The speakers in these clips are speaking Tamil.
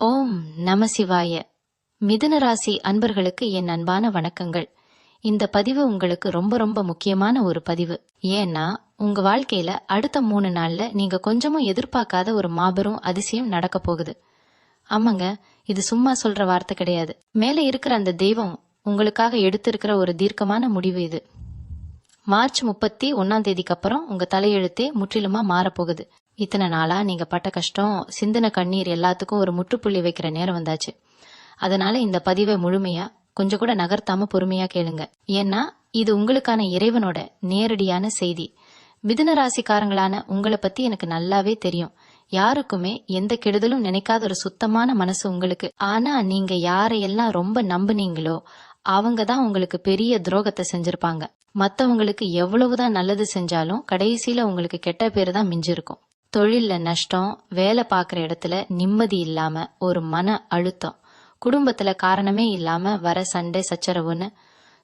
ஓம் நம சிவாய. மிதுன ராசி அன்பர்களுக்கு என் அன்பான வணக்கங்கள். இந்த பதிவு உங்களுக்கு ரொம்ப ரொம்ப முக்கியமான ஒரு பதிவு. ஏன்னா உங்க வாழ்க்கையில அடுத்த 3 நாள்ல நீங்க கொஞ்சமும் எதிர்பார்க்காத ஒரு மாபெரும் அதிசயம் நடக்க போகுது. ஆமாங்க, இது சும்மா சொல்ற வார்த்தை கிடையாது. மேலே இருக்கிற அந்த தெய்வம் உங்களுக்காக எடுத்திருக்கிற ஒரு தீர்க்கமான முடிவு இது. மார்ச் 31 அப்புறம் உங்க தலையெழுத்தே முற்றிலுமா மாறப்போகுது. இத்தனை நாளா நீங்க பட்ட கஷ்டம், சிந்தின கண்ணீர் எல்லாத்துக்கும் ஒரு முற்றுப்புள்ளி வைக்கிற நேரம் வந்தாச்சு. அதனால இந்த பதிவை முழுமையா கொஞ்சம் கூட நகர்த்தாம பொறுமையா கேளுங்க. ஏன்னா இது உங்களுக்கான இறைவனோட நேரடியான செய்தி. மிதுன ராசிக்காரங்களான உங்களை பத்தி எனக்கு நல்லாவே தெரியும். யாருக்குமே எந்த கெடுதலும் நினைக்காத ஒரு சுத்தமான மனசு உங்களுக்கு. ஆனா நீங்க யாரையெல்லாம் ரொம்ப நம்புனீங்களோ அவங்க தான் உங்களுக்கு பெரிய துரோகத்தை செஞ்சிருப்பாங்க. மத்தவங்களுக்கு எவ்வளவுதான் நல்லது செஞ்சாலும் கடைசியில உங்களுக்கு கெட்ட பேரு தான் மிஞ்சிருக்கும். தொழில்ல நஷ்டம், வேலை பார்க்குற இடத்துல நிம்மதி இல்லாம ஒரு மன அழுத்தம், குடும்பத்துல காரணமே இல்லாம வர சண்டை சச்சரவுன்னு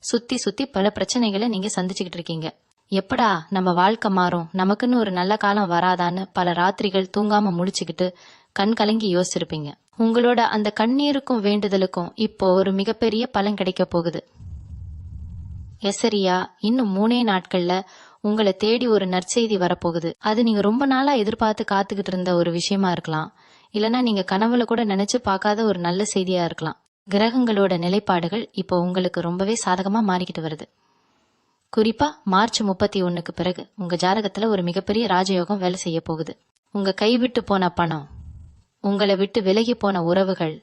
சுத்தி சுத்தி பல பிரச்சனைகளை நீங்க சந்திச்சுக்கிட்டு இருக்கீங்க. எப்படா நம்ம வாழ்க்கை மாறும், நமக்குன்னு ஒரு நல்ல காலம் வராதான்னு பல ராத்திரிகள் தூங்காம முழிச்சுக்கிட்டு கண் கலங்கி யோசிச்சிருப்பீங்க. உங்களோட அந்த கண்ணீருக்கும் வேண்டுதலுக்கும் இப்போ ஒரு மிகப்பெரிய பலன் கிடைக்க போகுது. எசரியா இன்னும் 3 நாட்கள்ல உங்களை தேடி ஒரு நற்செய்தி வரப்போகுது. அது நீங்க ரொம்ப நாளா எதிர்பார்த்து காத்துக்கிட்டு இருந்த ஒரு விஷயமா இருக்கலாம். இல்லனா நீங்க கனவுல கூட நினைச்சு பார்க்காத ஒரு நல்ல செய்தியா இருக்கலாம். கிரகங்களோட நிலைப்பாடுகள் இப்போ உங்களுக்கு ரொம்பவே சாதகமா மாறிக்கிட்டு வருது. குறிப்பா மார்ச் 31க்கு பிறகு உங்க ஜாதகத்துல ஒரு மிகப்பெரிய ராஜயோகம் வேலை செய்ய போகுது. உங்க கைவிட்டு போன பணம், உங்களை விட்டு விலகி போன உறவுகள்,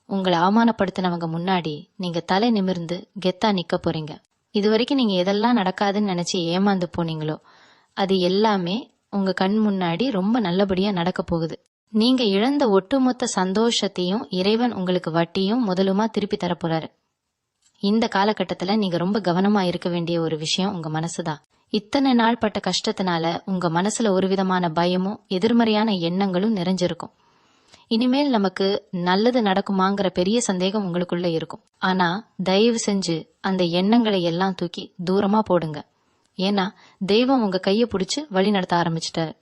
உங்களை அவமானப்படுத்தினவங்க முன்னாடி நீங்க தலை நிமிர்ந்து கெத்தா நிக்க போறீங்க. இது வரைக்கும் நீங்க எதெல்லாம் நடக்காதுன்னு நினைச்சு ஏமாந்து போனீங்களோ அது எல்லாமே உங்க கண் முன்னாடி ரொம்ப நல்லபடியா நடக்க போகுது. நீங்க இழந்த ஒட்டுமொத்த சந்தோஷத்தையும் இறைவன் உங்களுக்கு வட்டியும் முதலுமா திருப்பி தரப்போறாரு. இந்த காலகட்டத்துல நீங்க ரொம்ப கவனமா இருக்க வேண்டிய ஒரு விஷயம் உங்க மனசுதான். இத்தனை நாள் பட்ட கஷ்டத்தினால உங்க மனசுல ஒரு விதமான பயமும் எதிர்மறையான எண்ணங்களும் நிறைஞ்சிருக்கும். இனிமேல் நமக்கு நல்லது நடக்குமாங்கிற பெரிய சந்தேகம் உங்களுக்குள்ள இருக்கும். ஆனா தயவு செஞ்சு அந்த எண்ணங்களை எல்லாம் தூக்கி தூரமா போடுங்க. ஏன்னா தெய்வம் உங்க கைய பிடிச்சு வழி நடத்த ஆரம்பிச்சிட்டாரு.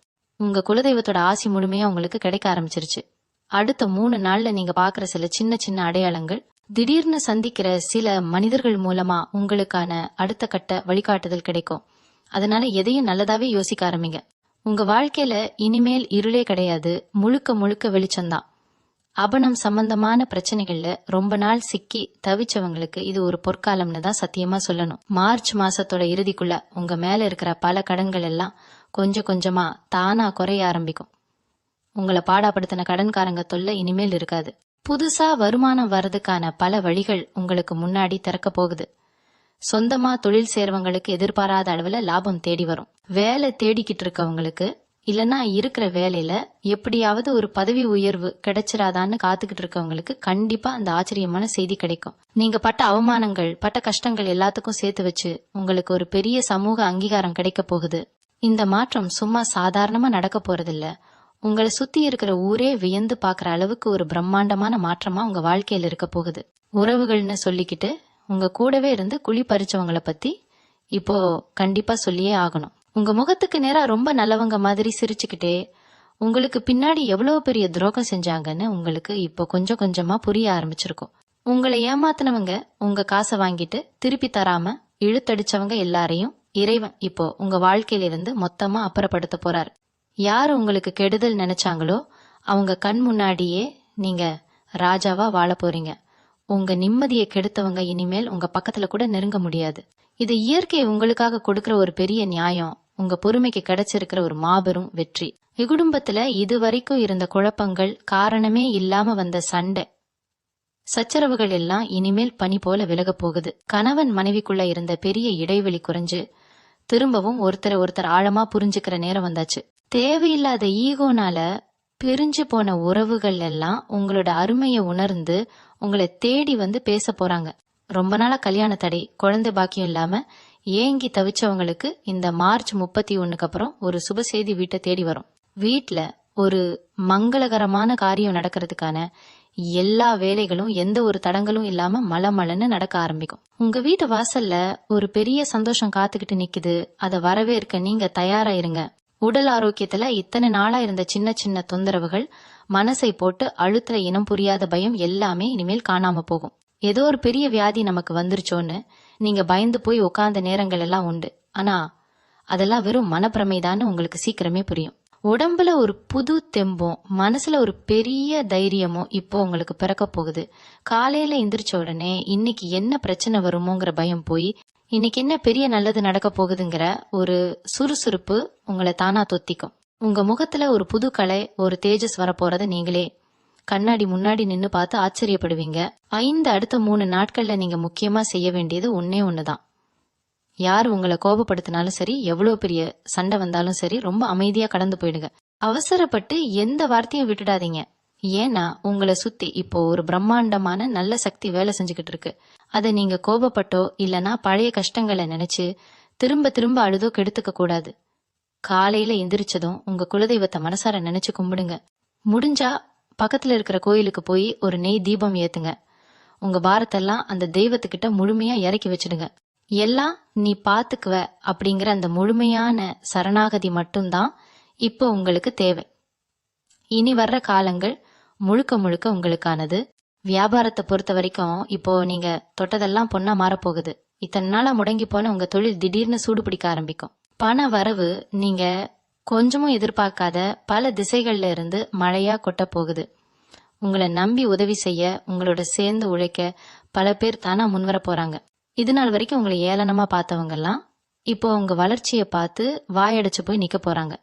உங்க குலதெய்வத்தோட ஆசி முழுமையா உங்களுக்கு கிடைக்க ஆரம்பிச்சிருச்சு. அடுத்த 3 நாள்ல நீங்க பாக்குற சில சின்ன சின்ன அடையாளங்கள், திடீர்னு சந்திக்கிற சில மனிதர்கள் மூலமா உங்களுக்கான அடுத்த கட்ட வழிகாட்டுதல் கிடைக்கும். அதனால எதையும் நல்லதாவே யோசிக்க ஆரம்பிங்க. உங்க வாழ்க்கையில இனிமேல் இருளே கிடையாது, முழுக்க முழுக்க வெளிச்சம்தான். அபனம் சம்பந்தமான பிரச்சனைகள்ல ரொம்ப நாள் சிக்கி தவிச்சவங்களுக்கு இது ஒரு பொற்காலம்னு தான் சத்தியமா சொல்லணும். மார்ச் மாசத்தோட இறுதிக்குள்ள உங்க மேல இருக்கிற பல கடன்கள் எல்லாம் கொஞ்சம் கொஞ்சமா தானா குறைய ஆரம்பிக்கும். உங்களை பாடாப்படுத்தின கடன்காரங்க தொல்லை இனிமேல் இருக்காது. புதுசா வருமானம் வர்றதுக்கான பல வழிகள் உங்களுக்கு முன்னாடி திறக்க போகுது. சொந்தமா தொழில் செய்றவங்களுக்கு எதிர்பாராத அளவுல லாபம் தேடி வரும். வேலை தேடிக்கிட்டு இருக்கவங்களுக்கு, இல்லனா இருக்கிற வேலையில எப்படியாவது ஒரு பதவி உயர்வு கிடைச்சிராதான்னு காத்துக்கிட்டு இருக்கவங்களுக்கு கண்டிப்பா அந்த ஆச்சரியமான செய்தி கிடைக்கும். நீங்க பட்ட அவமானங்கள், பட்ட கஷ்டங்கள் எல்லாத்துக்கும் சேர்த்து வச்சு உங்களுக்கு ஒரு பெரிய சமூக அங்கீகாரம் கிடைக்க போகுது. இந்த மாற்றம் சும்மா சாதாரணமா நடக்க போறதில்ல. உங்களை சுத்தி இருக்கிற ஊரே வியந்து பாக்குற அளவுக்கு ஒரு பிரம்மாண்டமான மாற்றமா உங்க வாழ்க்கையில இருக்க போகுது. உறவுகள்னு சொல்லிக்கிட்டு உங்க கூடவே இருந்து குழி பறிச்சவங்களை பத்தி இப்போ கண்டிப்பா சொல்லியே ஆகணும். உங்க முகத்துக்கு நேரா ரொம்ப நல்லவங்க மாதிரி சிரிச்சுக்கிட்டே உங்களுக்கு பின்னாடி எவ்வளவு பெரிய துரோகம் செஞ்சாங்கன்னு உங்களுக்கு இப்போ கொஞ்சம் கொஞ்சமா புரிய ஆரம்பிச்சிருக்கும். உங்களை ஏமாத்தினவங்க உங்க காசை வாங்கிட்டு திருப்பி தராம இழுத்தடிச்சவங்க எல்லாரையும் இறைவன் இப்போ உங்க வாழ்க்கையில இருந்து மொத்தமா அப்புறப்படுத்த போறாரு. யாரு உங்களுக்கு கெடுதல் நினைச்சாங்களோ அவங்க கண் முன்னாடியே நீங்க ராஜாவா வாழ போறீங்க. உங்க நிம்மதியை கெடுத்தவங்க இனிமேல் உங்க பக்கத்துல கூட நெருங்க முடியாது. இது இயற்கை உங்களுக்காக கொடுக்கிற ஒரு பெரிய நியாயம். உங்க பொறுமைக்கு கிடைச்சிருக்கிற ஒரு மாபெரும் வெற்றி. இக்குடும்பத்துல இதுவரைக்கும் இருந்த குழப்பங்கள், காரணமே இல்லாம வந்த சண்டை சச்சரவுகள் எல்லாம் இனிமேல் பனி போல விலக போகுது. கணவன் மனைவிக்குள்ள இருந்த பெரிய இடைவெளி குறைஞ்சு திரும்பவும் ஒருத்தர் ஆழமா புரிஞ்சுக்கிற நேரம் வந்தாச்சு. தேவையில்லாத ஈகோனால பிரிஞ்சு போன உறவுகள் எல்லாம் உங்களோட அருமையை உணர்ந்து உங்களை தேடி வந்து பேச போறாங்க. ரொம்ப நாளா கல்யாண தடை, குழந்தை பாக்கியம் இல்லாம ஏங்கி தவிச்சவங்களுக்கு இந்த மார்ச் 31க்கு அப்புறம் ஒரு சுப செய்தி வீட்டை தேடி வரும். வீட்டுல ஒரு மங்களகரமான காரியம் நடக்கிறதுக்கான எல்லா வேலைகளும் எந்த ஒரு தடங்களும் இல்லாம மலமலன்னு நடக்க ஆரம்பிக்கும். உங்க வீட்டு வாசல்ல ஒரு பெரிய சந்தோஷம் காத்துக்கிட்டு நிக்குது. அதை வரவேற்க நீங்க தயாரா இருங்க. உடல் ஆரோக்கியத்துல இத்தனை நாளா இருந்த சின்ன சின்ன தொந்தரவுகள் மனசை போட்டு அழுத்துற இனம் புரியாத பயம் எல்லாமே இனிமேல் காணாம போகும். ஏதோ ஒரு பெரிய வியாதி நமக்கு வந்துருச்சோன்னு நீங்க பயந்து போய் உட்கார்ந்த நேரங்கள் எல்லாம் உண்டு. ஆனா அதெல்லாம் வெறும் மனப்பிரமைதான்னு உங்களுக்கு சீக்கிரமே புரியும். உடம்புல ஒரு புது தெம்பும் மனசுல ஒரு பெரிய தைரியமும் இப்போ உங்களுக்கு பிறக்க போகுது. காலையில எந்திரிச்ச உடனே இன்னைக்கு என்ன பிரச்சனை வருமோங்கிற பயம் போய் இன்னைக்கு என்ன பெரிய நல்லது நடக்க போகுதுங்கிற ஒரு சுறுசுறுப்பு உங்களை தானா தொத்திக்கும். உங்க முகத்துல ஒரு புது கலை, ஒரு தேஜஸ் வரப்போறத நீங்களே கண்ணாடி முன்னாடி நின்னு பார்த்து ஆச்சரியப்படுவீங்க. அடுத்த 3 நாட்கள்ல நீங்க முக்கியமா செய்ய வேண்டியது ஒன்னே ஒண்ணுதான். யார் உங்களை கோபப்படுத்தினாலும் சரி, எவ்வளவு பெரிய சண்டை வந்தாலும் சரி, ரொம்ப அமைதியா கடந்து போயிடுங்க. அவசரப்பட்டு எந்த வார்த்தையும் விட்டுடாதீங்க. ஏன்னா உங்களை சுத்தி இப்போ ஒரு பிரம்மாண்டமான நல்ல சக்தி வேலை செஞ்சுக்கிட்டு இருக்கு. அதை நீங்க கோபப்பட்டோ இல்லனா பழைய கஷ்டங்களை நினைச்சு திரும்ப திரும்ப அழுதோ கெடுத்துக்க கூடாது. காலையில எந்திரிச்சதும் உங்க குலதெய்வத்தை மனசார நினைச்சு கும்பிடுங்க. முடிஞ்சா பக்கத்துல இருக்கிற கோயிலுக்கு போய் ஒரு நெய் தீபம் ஏத்துங்க. உங்க பாரத்தெல்லாம் அந்த தெய்வத்துக்கிட்ட முழுமையா இறக்கி வச்சிடுங்க. எல்லாம் நீ பாத்துக்குவ அப்படிங்கிற அந்த முழுமையான சரணாகதி மட்டும்தான் இப்போ உங்களுக்கு தேவை. இனி வர்ற காலங்கள் முழுக்க முழுக்க உங்களுக்கானது. வியாபாரத்தை பொறுத்த வரைக்கும் இப்போ நீங்க தொட்டதெல்லாம் பொண்ணா மாறப்போகுது. இத்தனை நாளா முடங்கி போன உங்க தொழில் திடீர்னு சூடு பிடிக்க ஆரம்பிக்கும். பண வரவு நீங்க கொஞ்சமும் எதிர்பார்க்காத பல திசைகள்ல இருந்து மழையா கொட்ட போகுது. உங்களை நம்பி உதவி செய்ய, உங்களோட சேர்ந்து உழைக்க பல பேர் தானா முன்வர போறாங்க. இது நாள் வரைக்கும் உங்களை ஏளனமா பார்த்தவங்க எல்லாம் இப்போ உங்க வளர்ச்சியை பார்த்து வாயடைச்சு போய் நிக்க போறாங்க.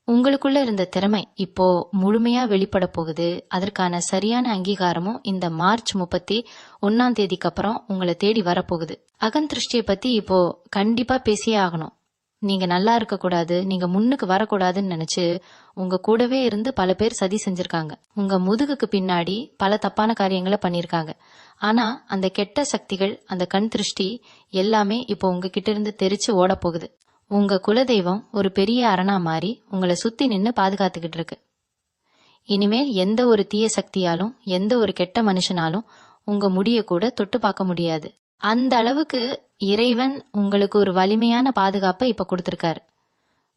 உங்களுக்குள்ள இருந்த திறமை இப்போ முழுமையா வெளிப்பட போகுது. அதற்கான சரியான அங்கீகாரமும் இந்த மார்ச் 31 அப்புறம் உங்களை தேடி வரப்போகுது. அகன் திருஷ்டியை பத்தி இப்போ கண்டிப்பா பேசியே ஆகணும். நீங்க நல்லா இருக்க கூடாது, நீங்க முன்னுக்கு வரக்கூடாதுன்னு நினைச்சு உங்க கூடவே இருந்து பல பேர் சதி செஞ்சிருக்காங்க. உங்க முதுகுக்கு பின்னாடி பல தப்பான காரியங்களை பண்ணிருக்காங்க. ஆனா அந்த கெட்ட சக்திகள், அந்த கண் திருஷ்டி எல்லாமே இப்போ உங்ககிட்ட இருந்து தெரிச்சு ஓட போகுது. உங்க குலதெய்வம் ஒரு பெரிய அரணா மாறி உங்களை சுத்தி நின்னு பாதுகாத்துக்கிட்டு இருக்கு. இனிமேல் எந்த ஒரு தீய சக்தியாலும் எந்த ஒரு கெட்ட மனுஷனாலும் உங்க முடிய கூட தொட்டு பார்க்க முடியாது. அந்த அளவுக்கு இறைவன் உங்களுக்கு ஒரு வலிமையான பாதுகாப்பை இப்ப கொடுத்திருக்காரு.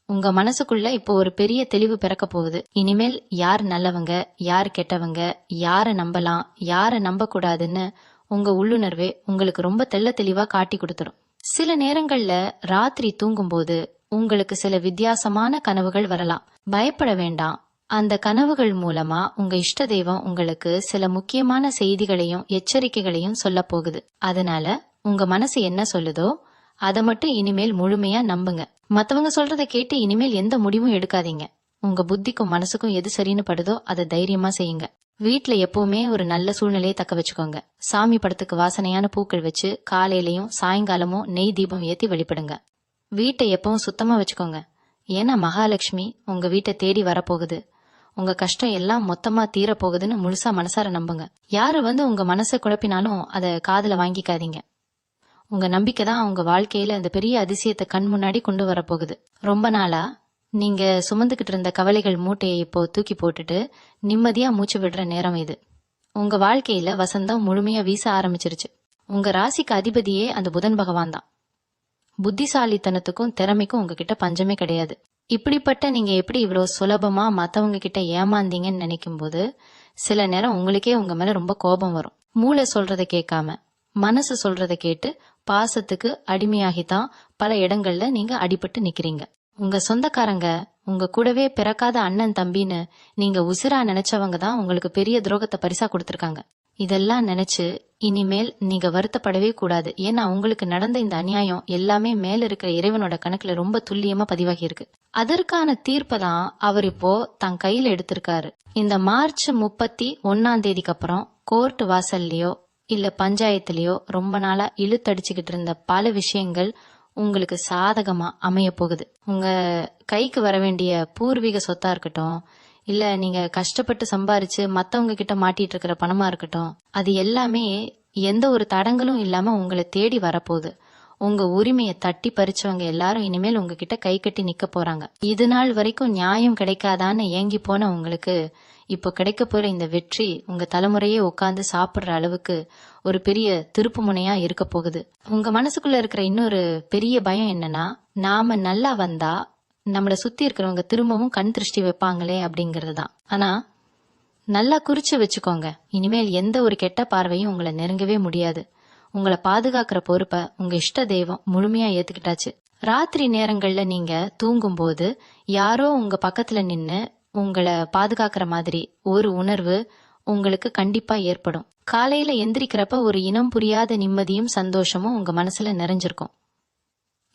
உங்க மனசுக்குள்ள இப்போ ஒரு பெரிய தெளிவு பிறக்க போகுது. இனிமேல் யார் நல்லவங்க, யார் கெட்டவங்க, யார நம்பலாம், யார நம்ப கூடாதுன்னு உங்க உள்ளுணர்வே உங்களுக்கு ரொம்ப தெள்ள தெளிவா காட்டி கொடுத்துரும். சில நேரங்கள்ல ராத்திரி தூங்கும்போது உங்களுக்கு சில வித்தியாசமான கனவுகள் வரலாம். பயப்பட வேண்டாம். அந்த கனவுகள் மூலமா உங்க இஷ்ட தெய்வம் உங்களுக்கு சில முக்கியமான செய்திகளையும் எச்சரிக்கைகளையும் சொல்ல போகுது. அதனால உங்க மனசு என்ன சொல்லுதோ அதை மட்டும் இனிமேல் முழுமையா நம்புங்க. மத்தவங்க சொல்றத கேட்டு இனிமேல் எந்த முடிவும் எடுக்காதீங்க. உங்க புத்திக்கும் மனசுக்கும் எது சரின்னு படுதோ அதை தைரியமா செய்யுங்க. வீட்டுல எப்பவுமே ஒரு நல்ல சூழ்நிலையை தக்க வச்சுக்கோங்க. சாமி படத்துக்கு வாசனையான பூக்கள் வச்சு காலையிலயும் சாயங்காலமும் நெய் தீபம் ஏத்தி வழிபடுங்க. வீட்டை எப்பவும் சுத்தமா வச்சுக்கோங்க. ஏன்னா மகாலட்சுமி உங்க வீட்டை தேடி வரப்போகுது. உங்க கஷ்டம் எல்லாம் மொத்தமா தீர போகுதுன்னு முழுசா மனசார நம்புங்க. யாரு உங்க மனசை குழப்பினாலும் அதை காதுல வாங்கிக்காதீங்க. உங்க நம்பிக்கை தான் உங்க வாழ்க்கையில அந்த பெரிய அதிசயத்தை கண் முன்னாடி கொண்டு வரப்போகுது. ரொம்ப நாளா நீங்க சுமந்துகிட்டு இருந்த கவலைகள் மூட்டையை இப்போ தூக்கி போட்டுட்டு நிம்மதியா மூச்சு விடுற நேரம் இது. உங்க வாழ்க்கையில வசந்தம் முழுமையா வீச ஆரம்பிச்சிருச்சு. உங்க ராசிக்கு அதிபதியே அந்த புதன் பகவான் தான். புத்திசாலித்தனத்துக்கும் திறமைக்கும் உங்ககிட்ட பஞ்சமே கிடையாது. இப்படிப்பட்ட நீங்க எப்படி இவ்வளவு சுலபமா மத்தவங்க கிட்ட ஏமாந்தீங்கன்னு நினைக்கும் போது சில நேரம் உங்களுக்கே உங்க மேல ரொம்ப கோபம் வரும். மூளை சொல்றத கேட்காம மனசு சொல்றத கேட்டு பாசத்துக்கு அடிமையாகித்தான் பல இடங்கள்ல நீங்க அடிபட்டு நிக்கிறீங்க. உங்க சொந்தக்காரங்க, உங்க கூடவே பிறக்காத அண்ணன் தம்பின்னு நீங்க உசிரா நினைச்சவங்க தான் உங்களுக்கு பெரிய துரோகத்தை பரிசா கொடுத்திருக்காங்க. இதெல்லாம் நினைச்சு இனிமேல் நீங்க வருத்தப்படவே கூடாது. ஏன்னா உங்களுக்கு நடந்த இந்த அநியாயம் எல்லாமே மேல இருக்கிற இறைவனோட கணக்குல ரொம்ப துல்லியமா பதிவாகி இருக்கு. அதற்கான தீர்ப்பை தான் அவர் இப்போ தன் கையில எடுத்திருக்காரு. இந்த மார்ச் 31 அப்புறம் கோர்ட் வாசல்லையோ இல்ல பஞ்சாயத்துலயோ ரொம்ப நாளா இழுத்தடிச்சுக்கிட்டு இருந்த பல விஷயங்கள் உங்களுக்கு சாதகமா அமைய போகுது. உங்க கைக்கு வர வேண்டிய பூர்வீக சொத்தா இருக்கட்டும், இல்ல நீங்க கஷ்டப்பட்டு சம்பாரிச்சு மத்தவங்க கிட்ட மாட்டிட்டு இருக்கிற பணமா இருக்கட்டும், அது எல்லாமே எந்த ஒரு தடங்களும் இல்லாம உங்களை தேடி வரப்போகுது. உங்க உரிமையை தட்டி பறிச்சவங்க எல்லாரும் இனிமேல் உங்ககிட்ட கை கட்டி நிக்க போறாங்க. இது நாள் வரைக்கும் நியாயம் கிடைக்காதான்னு ஏங்கி போன உங்களுக்கு இப்போ கிடைக்க போற இந்த வெற்றி உங்க தலைமுறையே உட்கார்ந்து சாப்பிடுற அளவுக்கு ஒரு பெரிய திருப்பு முனையா இருக்க போகுது. உங்க மனசுக்குள்ள இருக்கிற இன்னொரு பெரிய பயம் என்னன்னா, நாம நல்லா வந்தா நம்மளை சுத்தி இருக்கிறவங்க திரும்பவும் கண் திருஷ்டி வைப்பாங்களே அப்படிங்கறதுதான். ஆனா நல்லா குறிச்சு வச்சுக்கோங்க. இனிமேல் எந்த ஒரு கெட்ட பார்வையும் உங்களை நெருங்கவே முடியாது. உங்களை பாதுகாக்கிற பொறுப்பை உங்க இஷ்ட தெய்வம் முழுமையா ஏத்துக்கிட்டாச்சு. ராத்திரி நேரங்கள்ல நீங்க தூங்கும் போது யாரோ உங்க பக்கத்துல நின்னு உங்களை பாதுகாக்கிற மாதிரி ஒரு உணர்வு உங்களுக்கு கண்டிப்பா ஏற்படும். காலையில எந்திரிக்கிறப்ப ஒரு இனம் புரியாத நிம்மதியும் சந்தோஷமும் உங்க மனசுல நிறைஞ்சிருக்கும்.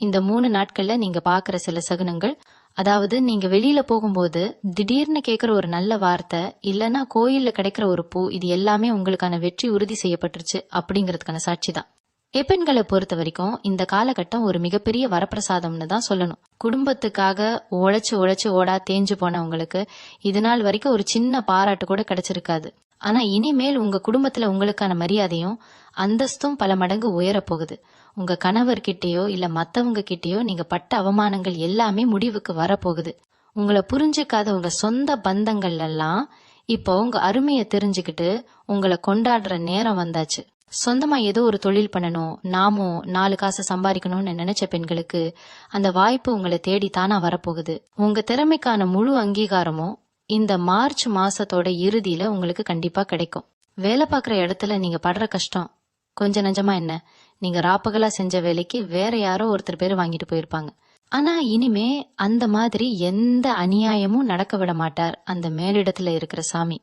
இந்த 3 நாட்கள்ல நீங்க பாக்குற சில சகுனங்கள், அதாவது நீங்க வெளியில போகும்போது திடீர்னு கேக்குற ஒரு நல்ல வார்த்தை, இல்லனா கோயில்ல கிடைக்கிற ஒரு பூ, இது எல்லாமே உங்களுக்கான வெற்றி உறுதி செய்யப்பட்டுருச்சு அப்படிங்கறதுக்கான சாட்சி தான். எப்பெண்களை பொறுத்த வரைக்கும் இந்த காலகட்டம் ஒரு மிகப்பெரிய வரப்பிரசாதம்னு தான் சொல்லணும். குடும்பத்துக்காக உழைச்சு உழைச்சு ஓடா தேஞ்சு போனவங்களுக்கு இது நாள் வரைக்கும் ஒரு சின்ன பாராட்டு கூட கிடைச்சிருக்காது. ஆனா இனிமேல் உங்க குடும்பத்துல உங்களுக்கான மரியாதையும் அந்தஸ்தும் பல மடங்கு உயரப் போகுது. உங்க கணவர்கிட்டயோ இல்ல மத்தவங்க கிட்டயோ நீங்க பட்ட அவமானங்கள் எல்லாமே முடிவுக்கு வரப்போகுது. உங்களை புரிஞ்சுக்காத உங்க சொந்த பந்தங்கள் எல்லாம் இப்போ உங்க அருமையை தெரிஞ்சுக்கிட்டு உங்களை கொண்டாடுற நேரம் வந்தாச்சு. சொந்தமா ஏதோ ஒரு தொழில் பண்ணணும், நாமும் 4 காசு சம்பாதிக்கணும்னு நினைச்ச பெண்களுக்கு அந்த வாய்ப்பு உங்களை தேடி தானா வரப்போகுது. உங்க திறமைக்கான முழு அங்கீகாரமும் இந்த மார்ச் மாசத்தோட இறுதியில உங்களுக்கு கண்டிப்பா கிடைக்கும். வேலை பார்க்குற இடத்துல நீங்க படுற கஷ்டம் கொஞ்ச நஞ்சமா என்ன? நீங்க ராப்பகலா செஞ்ச வேலைக்கு வேற யாரோ ஒருத்தர் பேர் வாங்கிட்டு போயிருப்பாங்க. ஆனா இனிமே அந்த மாதிரி எந்த அநியாயமும் நடக்க விட மாட்டார் அந்த மேலிடத்துல இருக்கிற சாமி.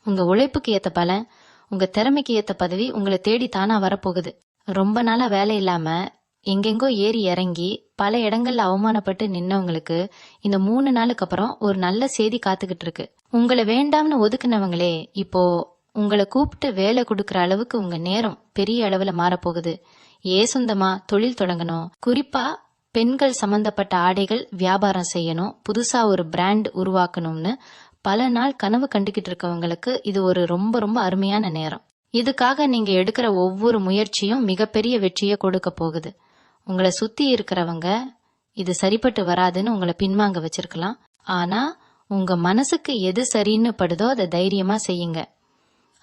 உங்க உழைப்புக்கு ஏத்த பலன், உங்க திறமைக்கு ஏத்த பதவி உங்களை தேடி தானா வரப்போகுது. ரொம்ப நாளா வேலை இல்லாம எங்கெங்கோ ஏறி இறங்கி பல இடங்கள்ல அவமானப்பட்டு நின்னவங்களுக்கு இந்த 3 நாளுக்கு அப்புறம் ஒரு நல்ல செய்தி காத்துக்கிட்டு இருக்கு. உங்களை வேண்டாம்னு ஒதுக்குனவங்களே இப்போ உங்களை கூப்பிட்டு வேலை கொடுக்கற அளவுக்கு உங்க நேரம் பெரிய அளவுல மாறப்போகுது. சொந்தமா தொழில் தொடங்கணும், குறிப்பா பெண்கள் சம்பந்தப்பட்ட ஆடைகள் வியாபாரம் செய்யணும், புதுசா ஒரு பிராண்ட் உருவாக்கணும்னு பல நாள் கனவு கண்டுகிட்டு இருக்கவங்களுக்கு இது ஒரு ரொம்ப ரொம்ப அருமையான நேரம். இதுக்காக நீங்க எடுக்கிற ஒவ்வொரு முயற்சியும் மிகப்பெரிய வெற்றியை கொடுக்க போகுது. உங்களை சுத்தி இருக்கிறவங்க இது சரிப்பட்டு வராதுன்னு உங்களை பின்வாங்க வச்சிருக்கலாம். ஆனா உங்க மனசுக்கு எது சரின்னு படுதோ அதை தைரியமா செய்யுங்க.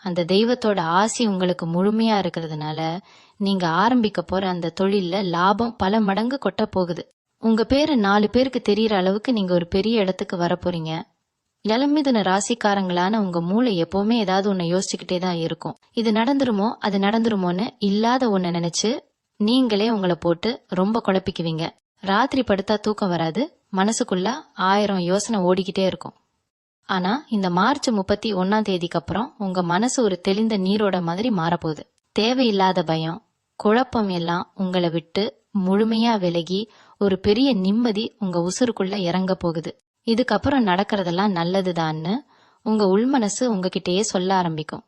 அந்த தெய்வத்தோட ஆசி உங்களுக்கு முழுமையா இருக்கிறதுனால நீங்க ஆரம்பிக்க போற அந்த தொழில்ல லாபம் பல மடங்கு கொட்ட போகுது. உங்க பேரு 4 பேருக்கு தெரியற அளவுக்கு நீங்க ஒரு பெரிய இடத்துக்கு வர போறீங்க. இளமிதுன ராசிக்காரங்களான உங்க மூளை எப்பவுமே ஏதாவது ஒண்ணு யோசிச்சுக்கிட்டே தான் இருக்கும். இது நடந்துருமோ அது நடந்துருமோன்னு இல்லாத ஒண்ணு நினைச்சு நீங்களே உங்களை போட்டு ரொம்ப குழப்பிக்குவீங்க. ராத்திரி படுத்தா தூக்கம் வராது, மனசுக்குள்ள 1000 யோசனை ஓடிக்கிட்டே இருக்கும். ஆனா இந்த மார்ச் 31ஆம் தேதிக்கு அப்புறம் உங்க மனசு ஒரு தெளிந்த நீரோட மாதிரி மாறப்போகுது. தேவையில்லாத பயம், குழப்பம் எல்லாம் உங்களை விட்டு முழுமையா விலகி ஒரு பெரிய நிம்மதி உங்க உசுருக்குள்ள இறங்க போகுது. இதுக்கப்புறம் நடக்கிறதெல்லாம் நல்லதுதான்னு உங்க உள்மனசு உங்ககிட்டயே சொல்ல ஆரம்பிக்கும்.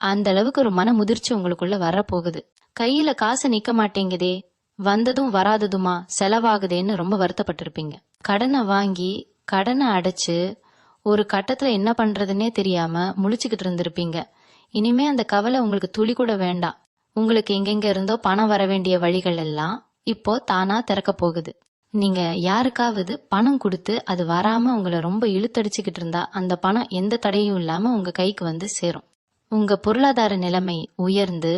அந்த அளவுக்கு ஒரு மன முதிர்ச்சி உங்களுக்குள்ள வரப்போகுது. கையில காசு நிக்க மாட்டேங்குதே, வந்ததும் வராததுமா செலவாகுதேன்னு ரொம்ப வருத்தப்பட்டிருப்பீங்க. கடனை வாங்கி கடனை அடைச்சு ஒரு கட்டத்துல என்ன பண்றதுன்னே தெரியாம முழிச்சுக்கிட்டு இருந்திருப்பீங்க. இனிமே அந்த கவலை உங்களுக்கு துளி கூட வேண்டாம். உங்களுக்கு எங்கெங்க இருந்தோ பணம் வர வேண்டிய வழிகள் எல்லாம் இப்போ தானா திறக்க போகுது. நீங்க யாருக்காவது பணம் கொடுத்து அது வராம உங்களை ரொம்ப இழுத்தடிச்சுக்கிட்டு இருந்தா அந்த பணம் எந்த தடையும் இல்லாம உங்க கைக்கு வந்து சேரும். உங்க பொருளாதார நிலைமை உயர்ந்து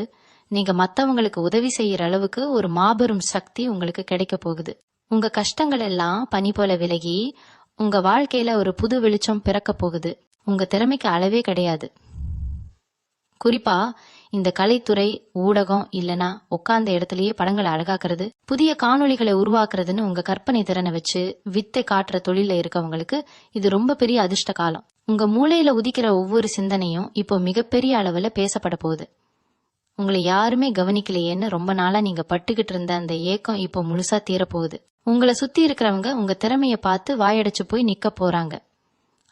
நீங்க மத்தவங்களுக்கு உதவி செய்யற அளவுக்கு ஒரு மாபெரும் சக்தி உங்களுக்கு கிடைக்க போகுது. உங்க கஷ்டங்கள் எல்லாம் பனி போல விலகி உங்க வாழ்க்கையில ஒரு புது வெளிச்சம் பிறக்க போகுது. உங்க திறமைக்கு அளவே கிடையாது. குறிப்பா இந்த கலைத்துறை, ஊடகம் இல்லனா உட்கார்ந்த இடத்துலயே படங்களை அழகாக்குறது, புதிய காணொளிகளை உருவாக்குறதுன்னு உங்க கற்பனை திறனை வச்சு வித்தை காட்டுற தொழில இருக்கவங்களுக்கு இது ரொம்ப பெரிய அதிர்ஷ்ட காலம். உங்க மூளையில உதிக்கிற ஒவ்வொரு சிந்தனையும் இப்போ மிகப்பெரிய அளவுல பேசப்பட போகுது. உங்களை யாருமே கவனிக்கலையேன்னு ரொம்ப நாளா நீங்க பட்டுக்கிட்டு இருந்த அந்த ஏக்கம் இப்போ முழுசா தீரப்போகுது. உங்களை சுத்தி இருக்கிறவங்க உங்க திறமைய பார்த்து வாயடைச்சு போய் நிக்க போறாங்க.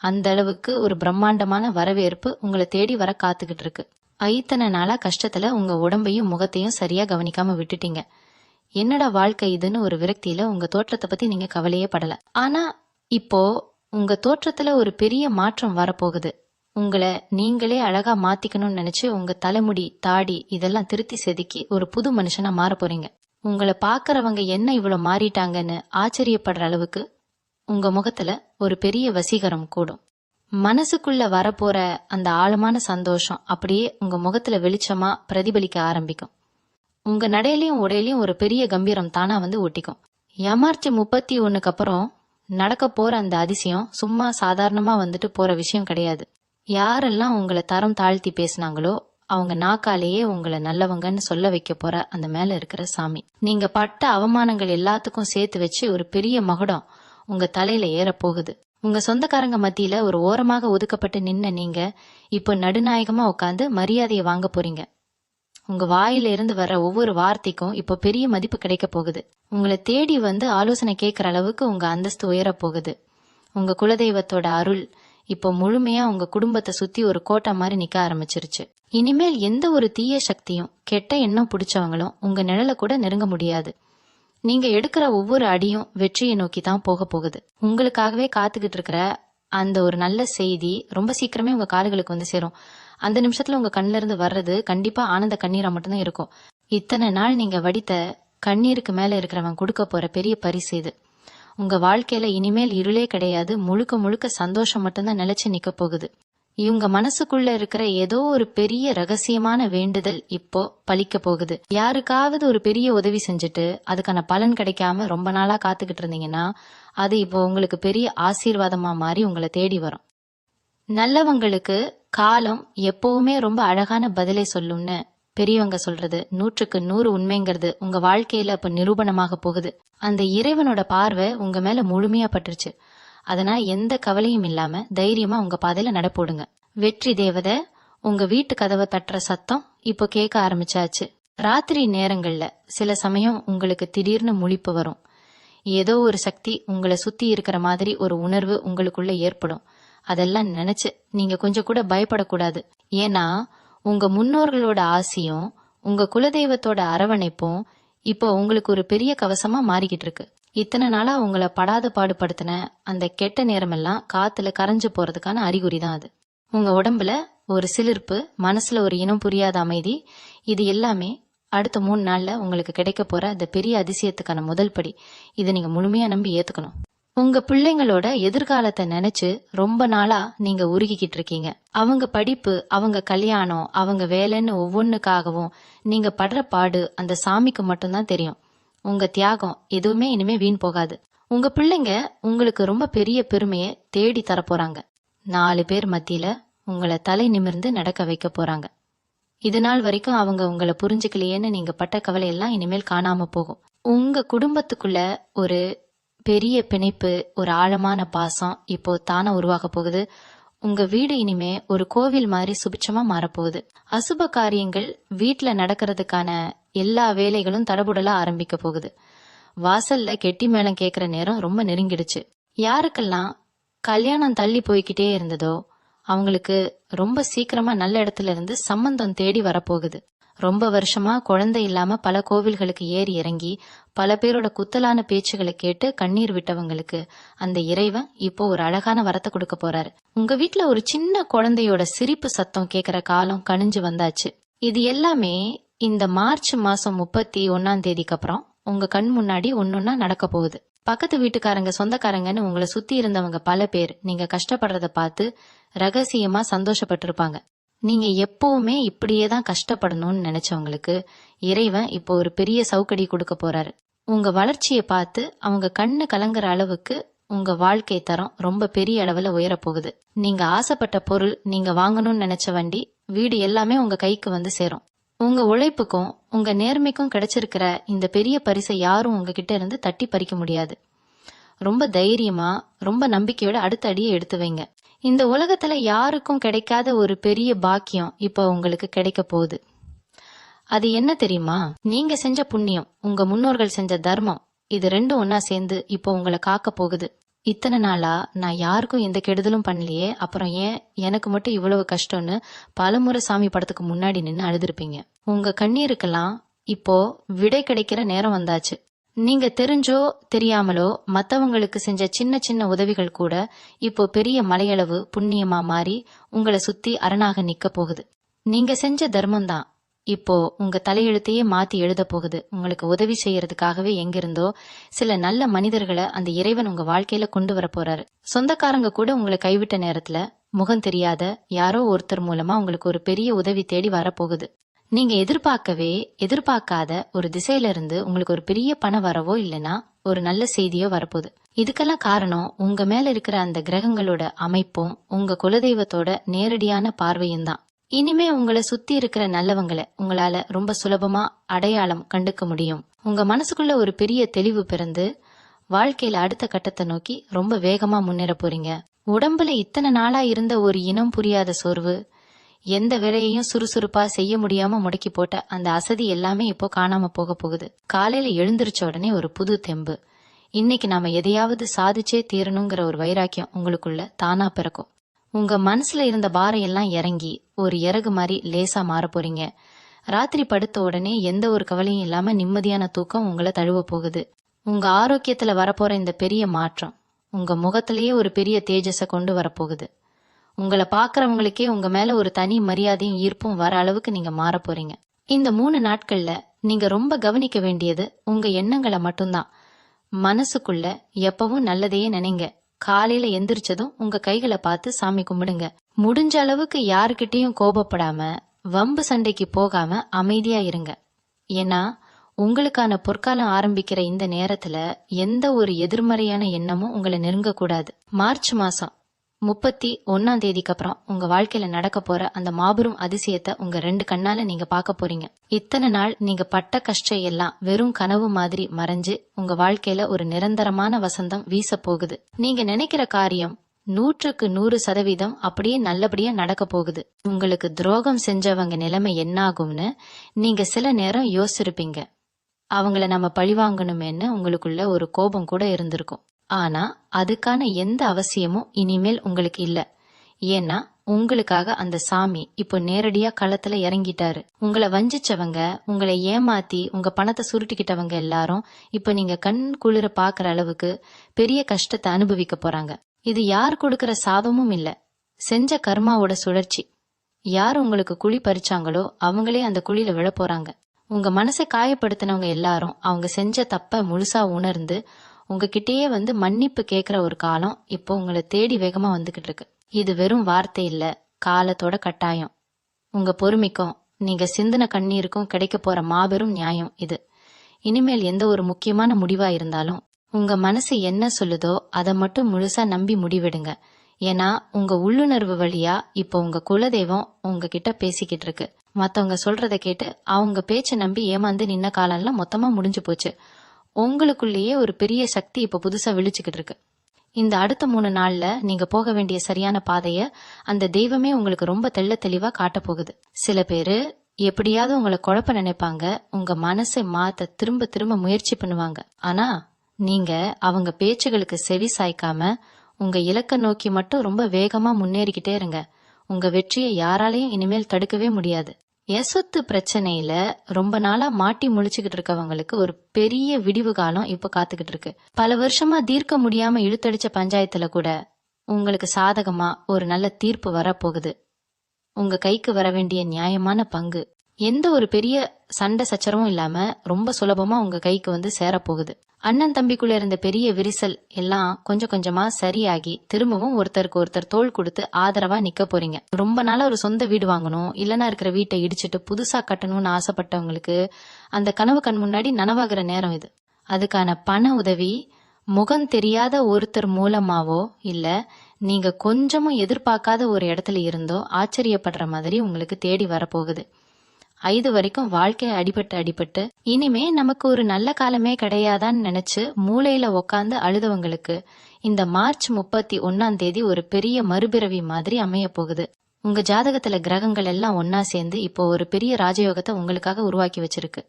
அந்த அளவுக்கு ஒரு பிரம்மாண்டமான வரவேற்பு உங்களை தேடி வர காத்துக்கிட்டு இருக்கு. இத்தனை நாளா கஷ்டத்துல உங்க உடம்பையும் முகத்தையும் சரியா கவனிக்காம விட்டுட்டீங்க. என்னடா வாழ்க்கை இதுன்னு ஒரு விரக்தியில உங்க தோற்றத்தை பத்தி நீங்க கவலையே படல. ஆனா இப்போ உங்க தோற்றத்துல ஒரு பெரிய மாற்றம் வரப்போகுது. உங்களை நீங்களே அழகா மாத்திக்கணும்னு நினைச்சு உங்க தலைமுடி, தாடி இதெல்லாம் திருத்தி செதுக்கி ஒரு புது மனுஷனா மாற போறீங்க. உங்களை பாக்குறவங்க என்ன இவ்வளவு மாறிட்டாங்கன்னு ஆச்சரியப்படுற அளவுக்கு உங்க முகத்துல ஒரு பெரிய வசீகரம் கூடும். மனசுக்குள்ள வரப்போற அந்த ஆழமான சந்தோஷம் அப்படியே உங்க முகத்துல வெளிச்சமா பிரதிபலிக்க ஆரம்பிக்கும். உங்க நடையிலையும் உடையிலையும் ஒரு பெரிய கம்பீரம் தானா வந்து ஒட்டிக்கும். மார்ச் 31க்கு அப்புறம் நடக்க போற அந்த அதிசயம் சும்மா சாதாரணமா வந்துட்டு போற விஷயம் கிடையாது. யாரெல்லாம் உங்களை தரம் தாழ்த்தி பேசினாங்களோ அவங்க நாக்காலேயே உங்களை நல்லவங்கன்னு சொல்ல வைக்க போற அந்த மேல இருக்கிற சாமி. நீங்க பட்ட அவமானங்கள் எல்லாத்துக்கும் சேர்த்து வச்சு ஒரு பெரிய மகுடம் உங்க தலையில ஏற போகுது. உங்க சொந்தக்காரங்க மத்தியில ஒரு ஓரமாக ஒதுக்கப்பட்டு நின்ன நீங்க இப்போ நடுநாயகமா உட்காந்து மரியாதையை வாங்க போறீங்க. உங்க வாயில இருந்து வர்ற ஒவ்வொரு வார்த்தைக்கும் இப்போ பெரிய மதிப்பு கிடைக்க போகுது. உங்களை தேடி வந்து ஆலோசனை கேட்கற அளவுக்கு உங்க அந்தஸ்து உயர போகுது. உங்க குலதெய்வத்தோட அருள் இப்போ முழுமையா உங்க குடும்பத்தை சுத்தி ஒரு கோட்டை மாதிரி நிக்க ஆரம்பிச்சிருச்சு. இனிமேல் எந்த ஒரு தீய சக்தியும் கெட்ட எண்ணம் பிடிச்சவங்களும் உங்க நிழல கூட நெருங்க முடியாது. நீங்க எடுக்கிற ஒவ்வொரு அடியும் வெற்றியை நோக்கி தான் போக போகுது. உங்களுக்காகவே காத்துக்கிட்டு இருக்கிற அந்த ஒரு நல்ல செய்தி ரொம்ப சீக்கிரமே உங்க காதுகளுக்கு வந்து சேரும். அந்த நிமிஷத்துல உங்க கண்ணுல இருந்து வர்றது கண்டிப்பா ஆனந்த கண்ணீரா மட்டும்தான் இருக்கும். இத்தனை நாள் நீங்க வடித்த கண்ணீருக்கு மேல இருக்கிறவன் கொடுக்க போற பெரிய பரிசு இது. உங்க வாழ்க்கையில இனிமேல் இருளே கிடையாது. முழுக்க முழுக்க சந்தோஷம் மட்டும்தான் நிலைச்சு நிக்க போகுது. இவங்க மனசுக்குள்ள இருக்கிற ஏதோ ஒரு பெரிய ரகசியமான வேண்டுதல் இப்போ பலிக்க போகுது. யாருக்காவது ஒரு பெரிய உதவி செஞ்சுட்டு அதுக்கான பலன் கிடைக்காம ரொம்ப நாளா காத்துக்கிட்டு இருந்தீங்கன்னா அது இப்போ உங்களுக்கு பெரிய ஆசீர்வாதமா மாறி உங்களை தேடி வரும். நல்லவங்களுக்கு காலம் எப்பவுமே ரொம்ப அழகான பதிலை சொல்லும்னு பெரியவங்க சொல்றது 100க்கு 100 உண்மைங்கிறது உங்க வாழ்க்கையில இப்ப நிரூபணமாக போகுது. அந்த இறைவனோட பார்வை உங்க மேல முழுமையா பட்டுருச்சு. அதனால எந்த கவலையும் இல்லாம தைரியமா உங்க பாதையில நடப்போடுங்க. வெற்றி தேவதை உங்க வீட்டு கதவை தட்டுற சத்தம் இப்போ கேட்க ஆரம்பிச்சாச்சு. ராத்திரி நேரங்கள்ல சில சமயம் உங்களுக்கு திடீர்னு முழிப்பு வரும். ஏதோ ஒரு சக்தி உங்களை சுத்தி இருக்கிற மாதிரி ஒரு உணர்வு உங்களுக்குள்ள ஏற்படும். அதெல்லாம் நினைச்சு நீங்க கொஞ்சம் கூட பயப்படக்கூடாது. ஏன்னா உங்க முன்னோர்களோட ஆசியும் உங்க குலதெய்வத்தோட அரவணைப்பும் இப்போ உங்களுக்கு ஒரு பெரிய கவசமா மாறிக்கிட்டு இருக்கு. இத்தனை நாளா உங்களை படாத பாடுபடுத்தின அந்த கெட்ட நேரமெல்லாம் காத்துல கரைஞ்சு போறதுக்கான அறிகுறி தான் அது. உங்க உடம்புல ஒரு சிலிர்ப்பு, மனசுல ஒரு இனம் புரியாத அமைதி, இது எல்லாமே அடுத்த 3 நாள்ல உங்களுக்கு கிடைக்க போற அந்த பெரிய அதிசயத்துக்கான முதல் படி. இதை நீங்க முழுமையா நம்பி ஏத்துக்கணும். உங்க பிள்ளைங்களோட எதிர்காலத்தை நினைச்சு ரொம்ப நாளா நீங்க உருகிக்கிட்டு இருக்கீங்க. அவங்க படிப்பு, அவங்க கல்யாணம், அவங்க வேலைன்னு ஒவ்வொன்னுக்காகவும் நீங்க படுற பாடு அந்த சாமிக்கு மட்டும்தான் தெரியும். உங்க தியாகம் எதுவுமே இனிமே வீண் போகாது. உங்க பிள்ளைங்க உங்களுக்கு ரொம்ப பெரிய பெருமையை தேடி தரப்போறாங்க. 4 பேர் மத்தியில உங்களை தலை நிமிர்ந்து நடக்க வைக்க போறாங்க. இது நாள் வரைக்கும் அவங்க உங்களை புரிஞ்சுக்கலையேன்னு நீங்க பட்ட கவலை எல்லாம் இனிமேல் காணாம போகும். உங்க குடும்பத்துக்குள்ள ஒரு பெரிய பிணைப்பு, ஒரு ஆழமான பாசம் இப்போ தானா உருவாக போகுது. உங்க வீடு இனிமே ஒரு கோவில் மாதிரி சுபிட்சமா மாறப்போகுது. அசுப காரியங்கள் வீட்டுல நடக்கிறதுக்கான எல்லா வேலைகளும் தடபுடலா ஆரம்பிக்க போகுது. வாசல்ல கெட்டி மேளம் கேட்கிற நேரம் ரொம்ப நெருங்கிடுச்சு. யாருக்கெல்லாம் கல்யாணம் தள்ளி போய்கிட்டே இருந்ததோ அவங்களுக்கு ரொம்ப சீக்கிரமா நல்ல இடத்துல இருந்து சம்பந்தம் தேடி வரப்போகுது. ரொம்ப வருஷமா குழந்தை இல்லாம பல கோவில்களுக்கு ஏறி இறங்கி பல பேரோட குத்தலான பேச்சுகளை கேட்டு கண்ணீர் விட்டவங்களுக்கு அந்த இறைவன் இப்போ ஒரு அழகான வரத்தை கொடுக்க போறாரு. உங்க வீட்டுல ஒரு சின்ன குழந்தையோட சிரிப்பு சத்தம் கேட்கிற காலம் கணிஞ்சு வந்தாச்சு. இது எல்லாமே இந்த மார்ச் மாசம் 31 அப்புறம் உங்க கண் முன்னாடி ஒன்னொன்னா நடக்க போகுது. பக்கத்து வீட்டுக்காரங்க, சொந்தக்காரங்கன்னு உங்களை சுத்தி இருந்தவங்க பல பேர் நீங்க கஷ்டப்படுறத பார்த்து ரகசியமா சந்தோஷப்பட்டிருப்பாங்க. நீங்க எப்பவுமே இப்படியேதான் கஷ்டப்படணும்னு நினைச்சவங்களுக்கு இறைவன் இப்போ ஒரு பெரிய சவுக்கடி கொடுக்க போறாரு. உங்க வளர்ச்சியை பார்த்து அவங்க கண்ணு கலங்குற அளவுக்கு உங்க வாழ்க்கை தரம் ரொம்ப பெரிய அளவுல உயர போகுது. நீங்க ஆசைப்பட்ட பொருள், நீங்க வாங்கணும்னு நினைச்ச வண்டி, வீடு எல்லாமே உங்க கைக்கு வந்து சேரும். உங்க உழைப்புக்கும் உங்க நேர்மைக்கும் கிடைச்சிருக்கிற இந்த பெரிய பரிசை யாரும் உங்ககிட்ட இருந்து தட்டி பறிக்க முடியாது. ரொம்ப தைரியமா, ரொம்ப நம்பிக்கையோட அடுத்த அடியை எடுத்து வைங்க. இந்த உலகத்துல யாருக்கும் கிடைக்காத ஒரு பெரிய பாக்கியம் இப்ப உங்களுக்கு கிடைக்க போகுது. அது என்ன தெரியுமா? நீங்க செஞ்ச புண்ணியம், உங்க முன்னோர்கள் செஞ்ச தர்மம், இது ரெண்டும் ஒன்னா சேர்ந்து இப்போ உங்களை காக்க போகுது. இத்தனை நாளா நான் யாருக்கும் எந்த கெடுதலும் பண்ணலையே, அப்புறம் ஏன் எனக்கு மட்டும் இவ்வளவு கஷ்டம்னு பலமுறை சாமி படத்துக்கு முன்னாடி நின்று அழுதுருப்பீங்க. உங்க கண்ணீருக்கெல்லாம் இப்போ விடை கிடைக்கிற நேரம் வந்தாச்சு. நீங்க தெரிஞ்சோ தெரியாமலோ மத்தவங்களுக்கு செஞ்ச சின்ன சின்ன உதவிகள் கூட இப்போ பெரிய மலையளவு புண்ணியமா மாறி உங்களை சுத்தி அரணாக நிக்க போகுது. நீங்க செஞ்ச தர்மம் தான் இப்போ உங்க தலையெழுத்தையே மாத்தி எழுத போகுது. உங்களுக்கு உதவி செய்யறதுக்காகவே எங்கிருந்தோ சில நல்ல மனிதர்களை அந்த இறைவன் உங்க வாழ்க்கையில கொண்டு வர போறாரு. சொந்தக்காரங்க கூட உங்களை கைவிட்ட நேரத்துல முகம் தெரியாத யாரோ ஒருத்தர் மூலமா உங்களுக்கு ஒரு பெரிய உதவி தேடி வரப்போகுது. நீங்க எதிர்பார்க்காத ஒரு திசையில இருந்து உங்களுக்கு ஒரு பெரிய பண வரவோ இல்லைன்னா ஒரு நல்ல செய்தியோ வரப்போகுது. இதுக்கெல்லாம் காரணம் உங்க மேல இருக்கிற அந்த கிரகங்களோட அமைப்பும் உங்க குலதெய்வத்தோட நேரடியான பார்வையும் தான். இனிமே உங்களை சுத்தி இருக்கிற நல்லவங்களை உங்களால ரொம்ப சுலபமா அடையாளம் கண்டுக்க முடியும். உங்க மனசுக்குள்ள ஒரு பெரிய தெளிவு பிறந்து வாழ்க்கையில அடுத்த கட்டத்தை நோக்கி ரொம்ப வேகமா முன்னேற போறீங்க. உடம்புல இத்தனை நாளா இருந்த ஒரு இனம் புரியாத சோர்வு, எந்த வேலையையும் சுறுசுறுப்பா செய்ய முடியாம முடக்கி போட்ட அந்த அசதி எல்லாமே இப்போ காணாம போக போகுது. காலையில எழுந்திருச்ச உடனே ஒரு புது தெம்பு, இன்னைக்கு நாம எதையாவது சாதிச்சே தீரணுங்கிற ஒரு வைராக்கியம் உங்களுக்குள்ள தானா பிறக்கும். உங்க மனசுல இருந்த பாரம் எல்லாம் இறங்கி ஒரு இறகு மாதிரி லேசா மாற போறீங்க. ராத்திரி படுத்த உடனே எந்த ஒரு கவலையும் இல்லாம நிம்மதியான தூக்கம் உங்களை தழுவ போகுது. உங்க ஆரோக்கியத்துல வரப்போற இந்த பெரிய மாற்றம் உங்க முகத்திலேயே ஒரு பெரிய தேஜஸ கொண்டு வரப்போகுது. உங்களை பாக்குறவங்களுக்கே உங்க மேல ஒரு தனி மரியாதையும் ஈர்ப்பும் வர அளவுக்கு நீங்க மாற போறீங்க. இந்த 3 நாட்கள்ல நீங்க ரொம்ப கவனிக்க வேண்டியது உங்க எண்ணங்களை மட்டும்தான். மனசுக்குள்ள எப்பவும் நல்லதையே நினைங்க. காலையில எந்திரிச்சதும் உங்க கைகளை பார்த்து சாமி கும்பிடுங்க. முடிஞ்ச அளவுக்கு யாருக்கிட்டையும் கோபப்படாம வம்பு சண்டைக்கு போகாம அமைதியா இருங்க. ஏன்னா உங்களுக்கான பொற்காலம் ஆரம்பிக்கிற இந்த நேரத்துல எந்த ஒரு எதிர்மறையான எண்ணமும் உங்களை நெருங்க கூடாது. மார்ச் மாசம் 31 அப்புறம் உங்க வாழ்க்கையில நடக்க போற அந்த மாபெரும் அதிசயத்தை உங்க 2 கண்ணால நீங்க பார்க்க போறீங்க. இத்தனை நாள் நீங்க பட்ட கஷ்டம் எல்லாம் வெறும் கனவு மாதிரி மறைஞ்சு உங்க வாழ்க்கையில ஒரு நிரந்தரமான வசந்தம் வீச போகுது. நீங்க நினைக்கிற காரியம் 100% அப்படியே நல்லபடியா நடக்க போகுது. உங்களுக்கு துரோகம் செஞ்சவங்க நிலைமை என்னாகும்னு நீங்க சில நேரம் யோசிச்சிருப்பீங்க. அவங்கள நம்ம பழிவாங்கணுமேன்னு உங்களுக்குள்ள ஒரு கோபம் கூட இருந்திருக்கும். ஆனா அதுக்கான எந்த அவசியமும் இனிமேல் உங்களுக்கு இல்ல. ஏன்னா உங்களுக்காக அந்த சாமி இப்போ நேரடியா களத்துல இறங்கிட்டாரு. உங்களை வஞ்சிச்சவங்க, உங்களை ஏமாத்தி உங்க பணத்தை சுருட்டிக்கிட்டவங்க எல்லாரும் இப்ப நீங்க கண் குளிர பாக்குற அளவுக்கு பெரிய கஷ்டத்தை அனுபவிக்க போறாங்க. இது யார் கொடுக்கற சாபமும் இல்ல, செஞ்ச கர்மாவோட சுழற்சி. யார் உங்களுக்கு குழி பறிச்சாங்களோ அவங்களே அந்த குழியில விழ போறாங்க. உங்க மனசை காயப்படுத்தினவங்க எல்லாரும் அவங்க செஞ்ச தப்ப முழுசா உணர்ந்து உங்ககிட்டயே வந்து மன்னிப்பு கேட்கிற ஒரு காலம் இப்போ உங்களை தேடி வேகமா வந்துகிட்டு இருக்கு. இது வெறும் வார்த்தை இல்ல, காலத்தோட கட்டாயம். உங்க பொறுமைக்கும் நீங்க சிந்தின கண்ணீருக்கும் கிடைக்க போற மாபெரும் நியாயம் இது. இனிமேல் எந்த ஒரு முக்கியமான முடிவா இருந்தாலும் உங்க மனசு என்ன சொல்லுதோ அதை மட்டும் முழுசா நம்பி முடிவெடுங்க. ஏன்னா உங்க உள்ளுணர்வு வழியா இப்போ உங்க குலதெய்வம் உங்ககிட்ட பேசிக்கிட்டு இருக்கு. மத்தவங்க சொல்றத கேட்டு அவங்க பேச்ச நம்பி ஏமாந்து நின்ன காலம்லாம் மொத்தமா முடிஞ்சு போச்சு. உங்களுக்குள்ளேயே ஒரு பெரிய சக்தி இப்ப புதுசா விழிச்சுக்கிட்டு இருக்கு. இந்த அடுத்த 3 நாள்ல நீங்க போக வேண்டிய சரியான பாதைய அந்த தெய்வமே உங்களுக்கு ரொம்ப தெளிவா காட்ட போகுது. சில பேரு எப்படியாவது உங்களை குழப்ப நினைப்பாங்க, உங்க மனசை மாத்த திரும்ப திரும்ப முயற்சி பண்ணுவாங்க. ஆனா நீங்க அவங்க பேச்சுகளுக்கு செவி சாய்க்காம உங்க இலக்க நோக்கி மட்டும் ரொம்ப வேகமா முன்னேறிக்கிட்டே இருங்க. உங்க வெற்றியை யாராலையும் இனிமேல் தடுக்கவே முடியாது. சொத்து பிரச்சனையில ரொம்ப நாளா மாட்டி முழிச்சுக்கிட்டு இருக்கவங்களுக்கு ஒரு பெரிய விடிவு காலம் இப்ப காத்துக்கிட்டு இருக்கு. பல வருஷமா தீர்க்க முடியாம இழுத்தடிச்ச பஞ்சாயத்துல கூட உங்களுக்கு சாதகமா ஒரு நல்ல தீர்ப்பு வரப்போகுது. உங்க கைக்கு வர வேண்டிய நியாயமான பங்கு எந்த ஒரு பெரிய சண்டை சச்சரவும் இல்லாம ரொம்ப சுலபமா உங்க கைக்கு வந்து சேரப்போகுது. அண்ணன் தம்பிக்குள்ள இருந்த பெரிய விரிசல் எல்லாம் கொஞ்சம் கொஞ்சமா சரியாகி திரும்பவும் ஒருத்தருக்கு ஒருத்தர் தோள் கொடுத்து ஆதரவா நிக்க போறீங்க. ரொம்ப நாளா ஒரு சொந்த வீடு வாங்கணும், இல்லனா இருக்கிற வீட்டை இடிச்சிட்டு புதுசா கட்டணும்னு ஆசைப்பட்டவங்களுக்கு அந்த கனவு கண் முன்னாடி நனவாகிற நேரம் இது. அதுக்கான பண உதவி முகம் தெரியாத ஒருத்தர் மூலமாவோ இல்ல நீங்க கொஞ்சமும் எதிர்பார்க்காத ஒரு இடத்துல இருந்தோ ஆச்சரியப்படுற மாதிரி உங்களுக்கு தேடி வரப்போகுது. 5 வரைக்கும் வாழ்க்கை அடிபட்டு இனிமே நமக்கு ஒரு நல்ல காலமே கிடையாதான்னு நினைச்சு மூளையில உக்காந்து அழுதவங்களுக்கு இந்த மார்ச் 31 ஒரு பெரிய மறுபிறவி மாதிரி அமைய போகுது. உங்க ஜாதகத்துல கிரகங்கள் எல்லாம் ஒன்னா சேர்ந்து இப்போ ஒரு பெரிய ராஜயோகத்தை உங்களுக்காக உருவாக்கி வச்சிருக்கு.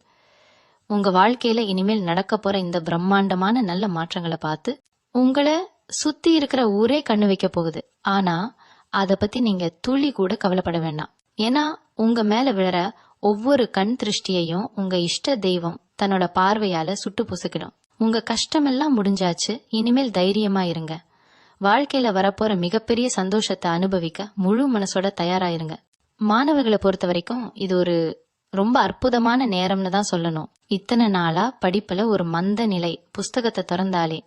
உங்க வாழ்க்கையில இனிமேல் நடக்க போற இந்த பிரம்மாண்டமான நல்ல மாற்றங்களை பார்த்து உங்களை சுத்தி இருக்கிற ஊரே கண்ணு வைக்க போகுது. ஆனா அத பத்தி நீங்க துளி கூட கவலைப்பட வேண்டாம். ஏன்னா உங்க மேல விழற ஒவ்வொரு கண் திருஷ்டியையும் உங்க இஷ்ட தெய்வம் தன்னோட பார்வையால சுட்டு புசுக்கிடும். உங்க கஷ்டமெல்லாம் முடிஞ்சாச்சு, இனிமேல் தைரியமா இருங்க. வாழ்க்கையில வரப்போற மிகப்பெரிய சந்தோஷத்தை அனுபவிக்க முழு மனசோட தயாராயிருங்க. மாணவர்களை பொறுத்த வரைக்கும் இது ஒரு ரொம்ப அற்புதமான நேரம்னு தான் சொல்லணும். இத்தனை நாளா படிப்புல ஒரு மந்த நிலை, புஸ்தகத்தை திறந்தாலே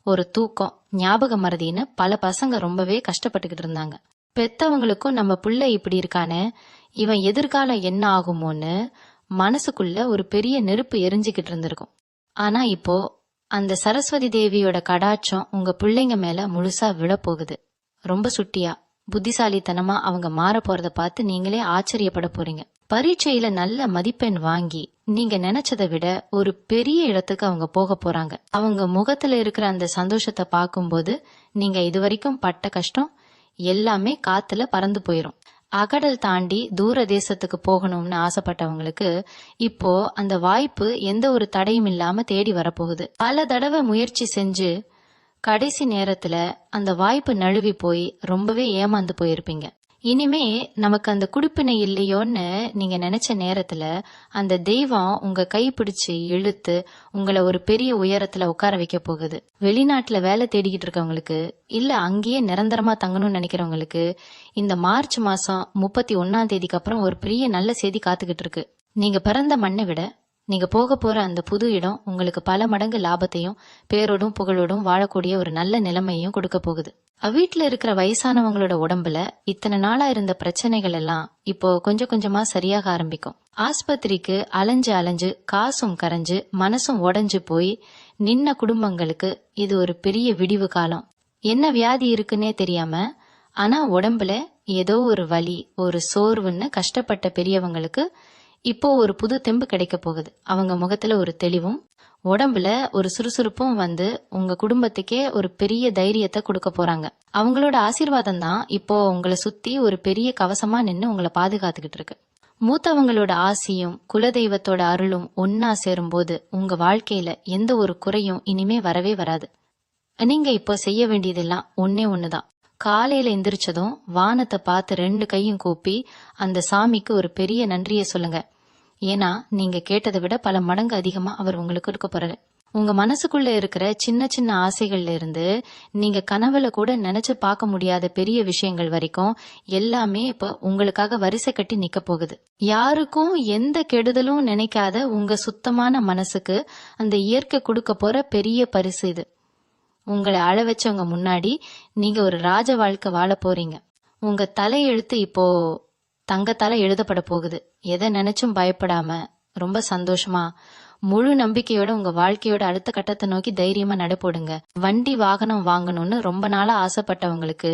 ஒரு தூக்கம், ஞாபக மறதின்னு பல பசங்க ரொம்பவே கஷ்டப்பட்டுக்கிட்டு இருந்தாங்க. பெத்தவங்களுக்கும் நம்ம புள்ள இப்படி இருக்கானே, இவன் எதிர்காலம் என்ன ஆகுமோன்னு மனசுக்குள்ள ஒரு பெரிய நெருப்பு எரிஞ்சுக்கிட்டு இருந்திருக்கும். ஆனா இப்போ அந்த சரஸ்வதி தேவியோட கடாட்சம் உங்க பிள்ளைங்க மேல முழுசா விழப்போகுது. ரொம்ப சுட்டியா புத்திசாலித்தனமா அவங்க மாற போறத பார்த்து நீங்களே ஆச்சரியப்பட போறீங்க. பரீட்சையில நல்ல மதிப்பெண் வாங்கி நீங்க நினைச்சதை விட ஒரு பெரிய இடத்துக்கு அவங்க போக போறாங்க. அவங்க முகத்துல இருக்கிற அந்த சந்தோஷத்தை பார்க்கும்போது நீங்க இதுவரைக்கும் பட்ட கஷ்டம் எல்லாமே காத்துல பறந்து போயிரும். அகடல் தாண்டி தூர தேசத்துக்கு போகணும்னு ஆசைப்பட்டவங்களுக்கு இப்போ அந்த வாய்ப்பு எந்த ஒரு தடையும் இல்லாம தேடி வரப்போகுது. பல தடவை முயற்சி செஞ்சு கடைசி நேரத்துல அந்த வாய்ப்பு நழுவி போய் ரொம்பவே ஏமாந்து போயிருப்பீங்க. இனிமே நமக்கு அந்த குடுப்பினை இல்லையோன்னு நீங்க நினைச்ச நேரத்துல அந்த தெய்வம் உங்க கை பிடிச்சு இழுத்து உங்களை ஒரு பெரிய உயரத்துல உட்கார வைக்க போகுது. வெளிநாட்டுல வேலை தேடிக்கிட்டு இருக்கவங்களுக்கு, இல்ல அங்கேயே நிரந்தரமா தங்கணும்னு நினைக்கிறவங்களுக்கு இந்த மார்ச் மாசம் 31 அப்புறம் ஒரு பெரிய நல்ல செய்தி காத்துக்கிட்டு இருக்கு. நீங்க பிறந்த மண்ணை விட நீங்க போக போற அந்த புது இடம் உங்களுக்கு பல மடங்கு லாபத்தையும் பேரோடும் புகழோடும் வாழக்கூடிய ஒரு நல்ல நிலைமையும் கொடுக்க போகுது. வீட்டுல இருக்கிற வயசானவங்களோட உடம்புல இத்தனை நாளா இருந்த பிரச்சனைகள் எல்லாம் இப்போ கொஞ்சம் கொஞ்சமா சரியாக ஆரம்பிக்கும். ஆஸ்பத்திரிக்கு அலைஞ்சு அலைஞ்சு காசும் கரைஞ்சு மனசும் உடைஞ்சு போய் நின்ன குடும்பங்களுக்கு இது ஒரு பெரிய விடிவு காலம். என்ன வியாதி இருக்குன்னே தெரியாம ஆனா உடம்புல ஏதோ ஒரு வலி ஒரு சோர்வுன்னு கஷ்டப்பட்ட பெரியவங்களுக்கு இப்போ ஒரு புது தெம்பு கிடைக்க போகுது. அவங்க முகத்துல ஒரு தெளிவும் உடம்புல ஒரு சுறுசுறுப்பும் வந்து உங்க குடும்பத்துக்கே ஒரு பெரிய தைரியத்தை கொடுக்க போறாங்க. அவங்களோட ஆசீர்வாதம் தான் இப்போ உங்களை சுத்தி ஒரு பெரிய கவசமா நின்னு உங்களை பாதுகாத்துக்கிட்டு இருக்கு. மூத்தவங்களோட ஆசியும் குலதெய்வத்தோட அருளும் ஒன்னா சேரும்போது உங்க வாழ்க்கையில எந்த ஒரு குறையும் இனிமே வரவே வராது. நீங்க இப்போ செய்ய வேண்டியதெல்லாம் ஒன்னே ஒண்ணுதான். காலையில எந்திரிச்சதும் வானத்தை பார்த்து 2 கையும் கூப்பி அந்த சாமிக்கு ஒரு பெரிய நன்றியை சொல்லுங்க. ஏன்னா நீங்க கேட்டதை விட பல மடங்கு அதிகமா அவர் உங்களுக்கு கொடுக்க போறாரு. உங்க மனசுக்குள்ள இருக்கிற சின்ன சின்ன ஆசைகள்ல இருந்து நீங்க கனவுல கூட நினைச்சு பார்க்க முடியாத பெரிய விஷயங்கள் வரைக்கும் எல்லாமே இப்ப உங்களுக்காக வரிசை கட்டி நிக்க போகுது. யாருக்கும் எந்த கெடுதலும் நினைக்காத உங்க சுத்தமான மனசுக்கு அந்த இயற்கை கொடுக்க போற பெரிய பரிசு இது. உங்களை அழ வச்சவங்க முன்னாடி நீங்க ஒரு ராஜ வாழ்க்கை வாழ போறீங்க. உங்க தலையெழுத்து இப்போ தங்கத்தால எழுதப்பட போகுது. எதை நினைச்சும் பயப்படாம ரொம்ப சந்தோஷமா முழு நம்பிக்கையோட உங்க வாழ்க்கையோட அடுத்த கட்டத்தை நோக்கி தைரியமா நடப்போடுங்க. வண்டி வாகனம் வாங்கணும்னு ரொம்ப நாளா ஆசைப்பட்டவங்களுக்கு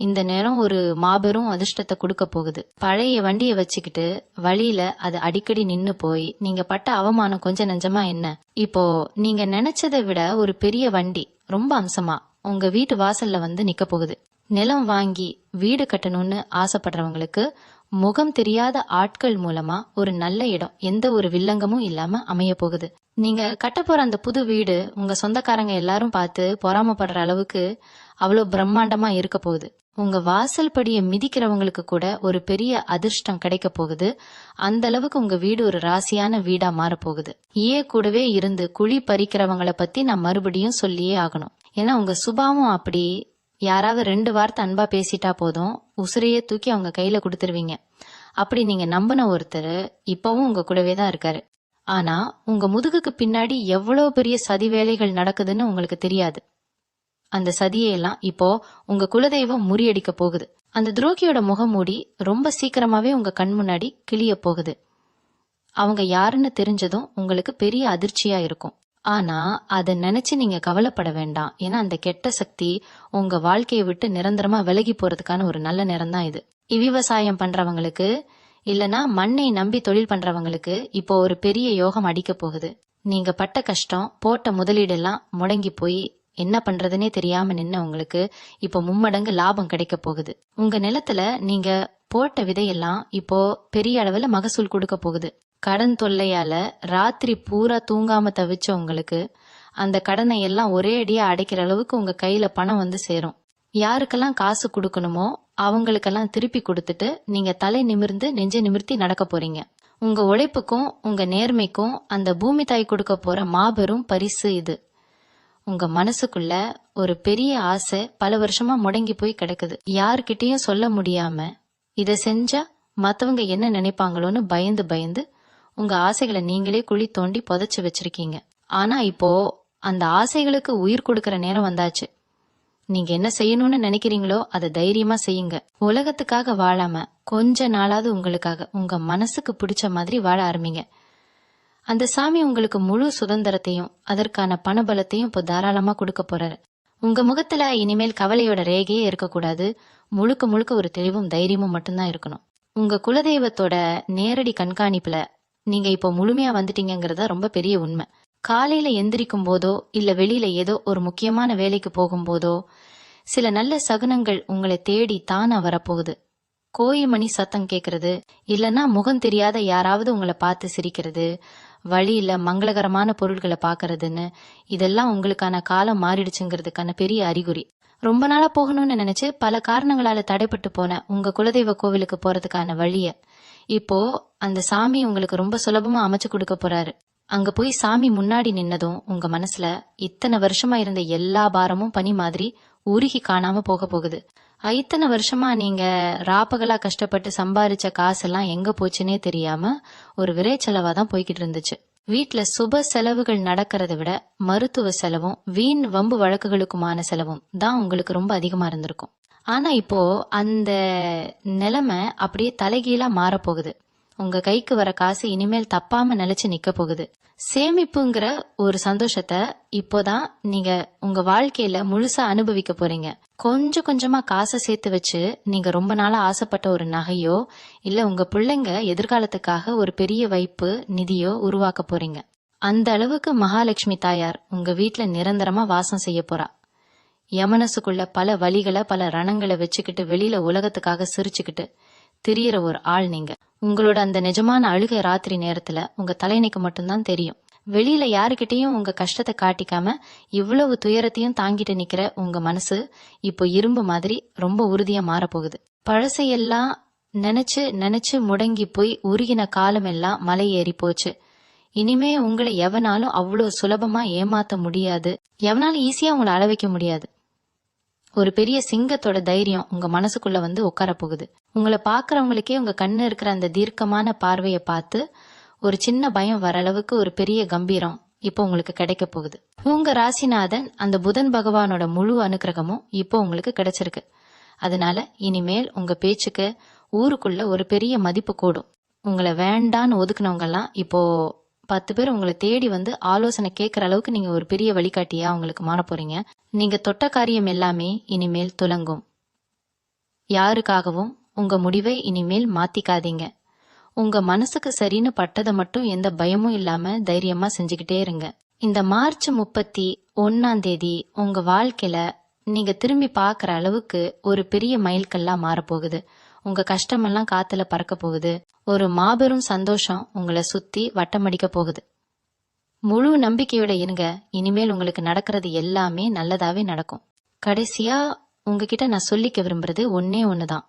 இந்த நேரம் ஒரு மாபெரும் அதிர்ஷ்டத்தை கொடுக்க போகுது. பழைய வண்டியை வச்சுக்கிட்டு வழியில அது அடிக்கடி நின்னு போய் நீங்க பட்ட அவமானம் கொஞ்சம் நெஞ்சமா என்ன, இப்போ நீங்க நினைச்சதை விட ஒரு பெரிய வண்டி ரொம்ப அம்சமா உங்க வீட்டு வாசல்ல வந்து நிக்க போகுது. நிலம் வாங்கி வீடு கட்டணும்னு ஆசைப்படுறவங்களுக்கு முகம் தெரியாத ஆட்கள் மூலமா ஒரு நல்ல இடம் எந்த ஒரு வில்லங்கமும் இல்லாம அமைய போகுது. நீங்க கட்ட போற அந்த புது வீடு உங்க சொந்தக்காரங்க எல்லாரும் பார்த்து பொறாமப்படுற அளவுக்கு அவ்வளவு பிரம்மாண்டமா இருக்க போகுது. உங்க வாசல் படியை மிதிக்கிறவங்களுக்கு கூட ஒரு பெரிய அதிர்ஷ்டம் கிடைக்க போகுது. அந்த அளவுக்கு உங்க வீடு ஒரு ராசியான வீடா மாற போகுது. கூடவே இருந்து குழி பறிக்கிறவங்களை பத்தி நான் மறுபடியும் சொல்லியே ஆகணும். ஏன்னா உங்க சுபாவம் அப்படி. யாராவது 2 வார்த்தை அன்பா பேசிட்டா போதும் உசிரையே தூக்கி அவங்க கையில கொடுத்துருவீங்க. அப்படி நீங்க நம்பின ஒருத்தர் இப்பவும் உங்க கூடவே தான் இருக்காரு. ஆனா உங்க முதுகுக்கு பின்னாடி எவ்வளவு பெரிய சதி வேலைகள் நடக்குதுன்னு உங்களுக்கு தெரியாது. அந்த சதியெல்லாம் இப்போ உங்க குலதெய்வம் முறியடிக்க போகுது. அந்த துரோகியோட முகமூடி ரொம்ப சீக்கிரமாவே உங்க கண் முன்னாடி கிளிய போகுது. அவங்க யாருன்னு தெரிஞ்சதும் உங்களுக்கு பெரிய அதிர்ச்சியா இருக்கும். ஆனா அத நினைச்சு நீங்க கவலைப்பட வேண்டாம். ஏன்னா அந்த கெட்ட சக்தி உங்க வாழ்க்கையை விட்டு நிரந்தரமா விலகி போறதுக்கான ஒரு நல்ல நேரம் தான் இது. விவசாயம் பண்றவங்களுக்கு இல்லனா மண்ணை நம்பி தொழில் பண்றவங்களுக்கு இப்போ ஒரு பெரிய யோகம் அடிக்க போகுது. நீங்க பட்ட கஷ்டம் போட்ட முதலீடெல்லாம் முடங்கி போய் என்ன பண்றதுன்னே தெரியாம நின்ன உங்களுக்கு இப்போ மும்மடங்கு லாபம் கிடைக்க போகுது. உங்க நிலத்துல நீங்க போட்ட விதையெல்லாம் இப்போ பெரிய அளவுல மகசூல் கொடுக்க போகுது. கடன் தொல்லையால ராத்திரி பூரா தூங்காம தவிச்ச உங்களுக்கு அந்த கடனை எல்லாம் ஒரே அடியா அடைக்கிற அளவுக்கு உங்க கையில பணம் வந்து சேரும். யாருக்கெல்லாம் காசு கொடுக்கணுமோ அவங்களுக்கெல்லாம் திருப்பி கொடுத்துட்டு நீங்க தலை நிமிர்ந்து நெஞ்சை நிமிர்த்தி நடக்க போறீங்க. உங்க உழைப்புக்கும் உங்க நேர்மைக்கும் அந்த பூமி தாய் கொடுக்க போற மாபெரும் பரிசு இது. உங்க மனசுக்குள்ள ஒரு பெரிய ஆசை பல வருஷமா முடங்கி போய் கிடக்குது. யார்கிட்டயும் சொல்ல முடியாம இத செஞ்சா மத்தவங்க என்ன நினைப்பாங்களோன்னு பயந்து பயந்து உங்க ஆசைகளை நீங்களே குழி தோண்டி புதைச்சு வச்சிருக்கீங்க. ஆனா இப்போ அந்த ஆசைகளுக்கு உயிர் கொடுக்கற நேரம் வந்தாச்சு. நீங்க என்ன செய்யணும்னு நினைக்கிறீங்களோ அதை தைரியமா செய்யுங்க. உலகத்துக்காக வாழாம கொஞ்ச நாளாவது உங்களுக்காக உங்க மனசுக்கு பிடிச்ச மாதிரி வாழ ஆரம்பிங்க. அந்த சாமி உங்களுக்கு முழு சுதந்திரத்தையும் அதற்கான பணபலத்தையும் இப்போ தாராளமா கொடுக்க போறாரு. உங்க முகத்துல இனிமேல் கவலையோட ரேகையே இருக்கக்கூடாது. முழுக்க முழுக்க ஒரு தெளிவும் தைரியமும் மட்டும்தான் இருக்கணும். உங்க குலதெய்வத்தோட நேரடி கண்காணிப்புல நீங்க இப்போ முழுமையா வந்துட்டீங்கிறதா ரொம்ப பெரிய உண்மை. காலையில எந்திரிக்கும் போதோ இல்ல வெளியில ஏதோ ஒரு முக்கியமான வேலைக்கு போகும்போதோ சில நல்ல சகுனங்கள் உங்களை தேடி தானா வரப்போகுது. கோயிமணி சத்தம் கேக்குறது, இல்லைன்னா முகம் தெரியாத யாராவது உங்களை பார்த்து சிரிக்கிறது, வழியில மங்களகரமான பொருள்களை பாக்குறதுன்னு இதெல்லாம் உங்களுக்கான காலம் மாறிடுச்சுங்கிறதுக்கான பெரிய அறிகுறி. ரொம்ப நாளா போகணும்னு நினைச்சு பல காரணங்களால தடைப்பட்டு போன உங்க குலதெய்வ கோவிலுக்கு போறதுக்கான வழிய இப்போ அந்த சாமி உங்களுக்கு ரொம்ப சுலபமா அமைச்சு கொடுக்க போறாரு. அங்க போய் சாமி முன்னாடி நின்னதும் உங்க மனசுல இத்தனை வருஷமா இருந்த எல்லா பாரமும் பனி மாதிரி உருகி காணாம போக போகுது. இத்தனை வருஷமா நீங்க ராப்பகலா கஷ்டப்பட்டு சம்பாரிச்ச காசெல்லாம் எங்க போச்சுன்னே தெரியாம ஒரு விரைச்செலவா தான் போய்கிட்டு இருந்துச்சு. வீட்டுல சுப செலவுகள் நடக்கிறத விட மருத்துவ செலவும் வீண் வம்பு வழக்குகளுக்குமான செலவும் தான் உங்களுக்கு ரொம்ப அதிகமா இருந்திருக்கும். ஆனா இப்போ அந்த நிலைமை அப்படியே தலைகீழா மாறப்போகுது. உங்க கைக்கு வர காசு இனிமேல் தப்பாம நிலைச்சு நிக்க போகுது. சேமிப்புங்கிற ஒரு சந்தோஷத்தை இப்போதான் நீங்க உங்க வாழ்க்கையில முழுசா அனுபவிக்க போறீங்க. கொஞ்சம் கொஞ்சமா காசை சேர்த்து வச்சு நீங்க ரொம்ப நாளா ஆசைப்பட்ட ஒரு நகையோ இல்ல உங்க பிள்ளைங்க எதிர்காலத்துக்காக ஒரு பெரிய வைப்பு நிதியோ உருவாக்க போறீங்க. அந்த அளவுக்கு மகாலட்சுமி தாயார் உங்க வீட்டுல நிரந்தரமா வாசம் செய்ய போறா. யமனசுக்குள்ள பல வலிகளை பல ரணங்களை வச்சுக்கிட்டு வெளியில உலகத்துக்காக சிரிச்சுக்கிட்டு திரியற ஒரு ஆள் நீங்க. உங்களோட அந்த நிஜமான அழுகை ராத்திரி நேரத்துல உங்க தலைனைக்கு மட்டும்தான் தெரியும். வெளியில யாருக்கிட்டையும் உங்க கஷ்டத்தை காட்டிக்காம இவ்வளவு துயரத்தையும் தாங்கிட்டு நிக்கிற உங்க மனசு இப்போ இரும்பு மாதிரி ரொம்ப உறுதியா மாறப்போகுது. பழசையெல்லாம் நினைச்சு நினைச்சு முடங்கி போய் உருகின காலம் எல்லாம் மலை ஏறி போச்சு. இனிமே உங்களை எவனாலும் அவ்வளவு சுலபமா ஏமாத்த முடியாது. எவனாலும் ஈஸியா உங்களை அள வைக்க முடியாது. ஒரு பெரிய சிங்கத்தோட தைரியம் உங்க மனசுக்குள்ள வந்து உட்கார போகுது. உங்களை பாக்குறவங்களுக்கே உங்க கண்ணு இருக்கிற அந்த தீர்க்கமான பார்வையை பார்த்து ஒரு சின்ன பயம் வர அளவுக்கு ஒரு பெரிய கம்பீரம் இப்போ உங்களுக்கு கிடைக்க போகுது. உங்க ராசிநாதன் அந்த புதன் பகவானோட முழு அனுக்கிரகமும் இப்போ உங்களுக்கு கிடைச்சிருக்கு. அதனால இனிமேல் உங்க பேச்சுக்கு ஊருக்குள்ள ஒரு பெரிய மதிப்பு கூடும். உங்களை வேண்டான்னு ஒதுக்குனவங்க எல்லாம் இப்போ 10 பேர் உங்களை தேடி வந்து ஆலோசனை கேட்கற அளவுக்கு நீங்க ஒரு பெரிய வழிகாட்டியா உங்களுக்கு மாற போறீங்க. நீங்க தொட்ட காரியம் எல்லாமே இனிமேல் துலங்கும். யாருக்காகவும் உங்க முடிவை இனிமேல் மாத்திக்காதீங்க. உங்க மனசுக்கு சரின்னு பட்டதை மட்டும் எந்த பயமும் இல்லாம தைரியமா செஞ்சுக்கிட்டே இருங்க. இந்த மார்ச் 31 உங்க வாழ்க்கையில நீங்க திரும்பி பாக்குற அளவுக்கு ஒரு பெரிய மைல்கல்லா மாறப்போகுது. உங்க கஷ்டமெல்லாம் காத்துல பறக்க போகுது. ஒரு மாபெரும் சந்தோஷம் உங்களை சுத்தி வட்டமடிக்க போகுது. முழு நம்பிக்கையோட இருங்க. இனிமேல் உங்களுக்கு நடக்கிறது எல்லாமே நல்லதாவே நடக்கும். கடைசியா உங்ககிட்ட நான் சொல்லிக்க விரும்புறது ஒன்னே ஒண்ணுதான்.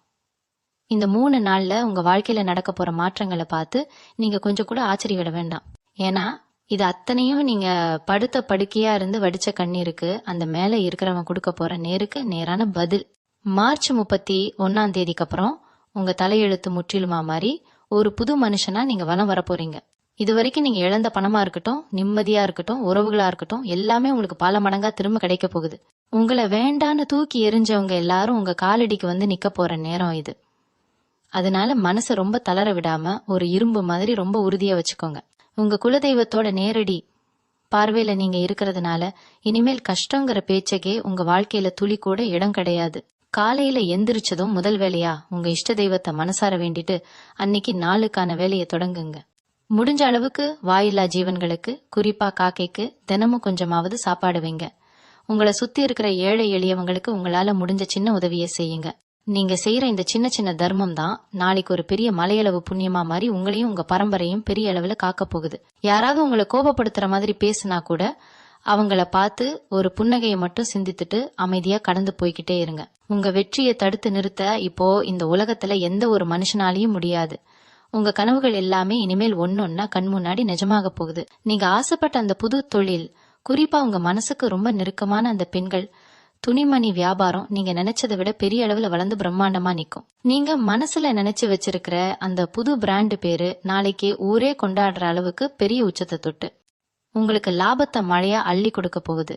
இந்த 3 நாள்ல உங்க வாழ்க்கையில நடக்க போற மாற்றங்களை பார்த்து நீங்க கொஞ்சம் கூட ஆச்சரியப்பட வேண்டாம். ஏன்னா இது அத்தனையும் நீங்க படுத்த படுக்கையா இருந்து வடிச்ச கண்ணீருக்கு அந்த மேல இருக்கிறவன் கொடுக்க போற நேருக்கு நேரான பதில். மார்ச் 31 அப்புறம் உங்க தலையெழுத்து முற்றிலுமா மாறி ஒரு புது மனுஷனா நீங்க வலம் வரப்போறீங்க. இது வரைக்கும் நீங்க இழந்த பணமா இருக்கட்டும், நிம்மதியா இருக்கட்டும், உறவுகளா இருக்கட்டும், எல்லாமே உங்களுக்கு பல மடங்கா திரும்ப கிடைக்க போகுது. உங்களை வேண்டான்னு தூக்கி எரிஞ்சவங்க எல்லாரும் உங்க காலடிக்கு வந்து நிக்க போற நேரம் இது. அதனால மனசை ரொம்ப தளர விடாம ஒரு இரும்பு மாதிரி ரொம்ப உறுதியா வச்சுக்கோங்க. உங்க குலதெய்வத்தோட நேரடி பார்வையில நீங்க இருக்கிறதுனால இனிமேல் கஷ்டங்கிற பேச்சக்கே உங்க வாழ்க்கையில துளி கூட இடம் கிடையாது. காலையில எந்திரிச்சதும் முதல் வேலையா உங்க இஷ்ட தெய்வத்தை மனசார வேண்டிட்டு அன்னைக்கு நாளுக்கான வேலையை தொடங்குங்க. முடிஞ்ச அளவுக்கு வாயில்லா ஜீவன்களுக்கு, குறிப்பா காக்கைக்கு தினமும் கொஞ்சமாவது சாப்பாடு வைங்க. உங்களை சுத்தி இருக்கிற ஏழை எளியவங்களுக்கு உங்களால முடிஞ்ச சின்ன உதவியை செய்யுங்க. நீங்க செய்யற இந்த சின்ன சின்ன தர்மம் தான் நாளைக்கு ஒரு பெரிய மலையளவு புண்ணியமா மாதிரி உங்களையும் உங்க பரம்பரையும் பெரிய அளவுல காக்க போகுது. யாராவது உங்களை கோபப்படுத்துற மாதிரி பேசினா கூட அவங்கள பார்த்து ஒரு புன்னகையை மட்டும் சிந்தித்துட்டு அமைதியா கடந்து போய்கிட்டே இருங்க. உங்க வெற்றியை தடுத்து நிறுத்த இப்போ இந்த உலகத்துல எந்த ஒரு மனுஷனாலையும் முடியாது. உங்க கனவுகள் எல்லாமே இனிமேல் ஒன்னொன்னா கண் முன்னாடி நிஜமாக போகுது. நீங்க ஆசைப்பட்ட அந்த புது தொழில், குறிப்பா உங்க மனசுக்கு ரொம்ப நெருக்கமான அந்த பெண்கள் துணிமணி வியாபாரம் நீங்க நினைச்சதை விட பெரிய அளவுல வளர்ந்து பிரம்மாண்டமா நிக்கும். நீங்க மனசுல நினைச்சு வச்சிருக்கிற அந்த புது பிராண்டு பேரு நாளைக்கு ஊரே கொண்டாடுற அளவுக்கு பெரிய உச்சத்தை தொட்டு உங்களுக்கு லாபத்தை மழையா அள்ளி கொடுக்க போகுது.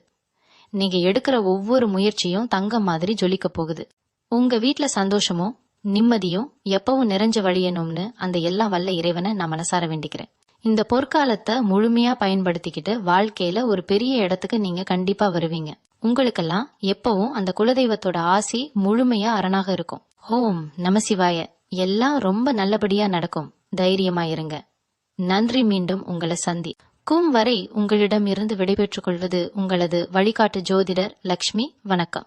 நீங்க எடுக்கிற ஒவ்வொரு முயற்சியும் தங்கம் மாதிரி ஜொலிக்க போகுது. உங்க வீட்டுல சந்தோஷமும் நிம்மதியும் எப்பவும் நிறைஞ்ச வழியணும்னு அந்த எல்லாம் வல்ல இறைவனை நான் மனசார வேண்டிக்கிறேன். இந்த பொற்காலத்தை முழுமையா பயன்படுத்திக்கிட்டு வாழ்க்கையில ஒரு பெரிய இடத்துக்கு நீங்க கண்டிப்பா வருவீங்க. உங்களுக்கெல்லாம் எப்பவும் அந்த குலதெய்வத்தோட ஆசி முழுமையா அரணாக இருக்கும். ஓம் நமசிவாய. எல்லாம் ரொம்ப நல்லபடியா நடக்கும். தைரியமா இருங்க. நன்றி. மீண்டும் உங்களை சந்திக்கும் வரை உங்களிடம் இருந்து விடைபெற்றுக் கொள்வது உங்களது வழிகாட்டு ஜோதிடர் லக்ஷ்மி. வணக்கம்.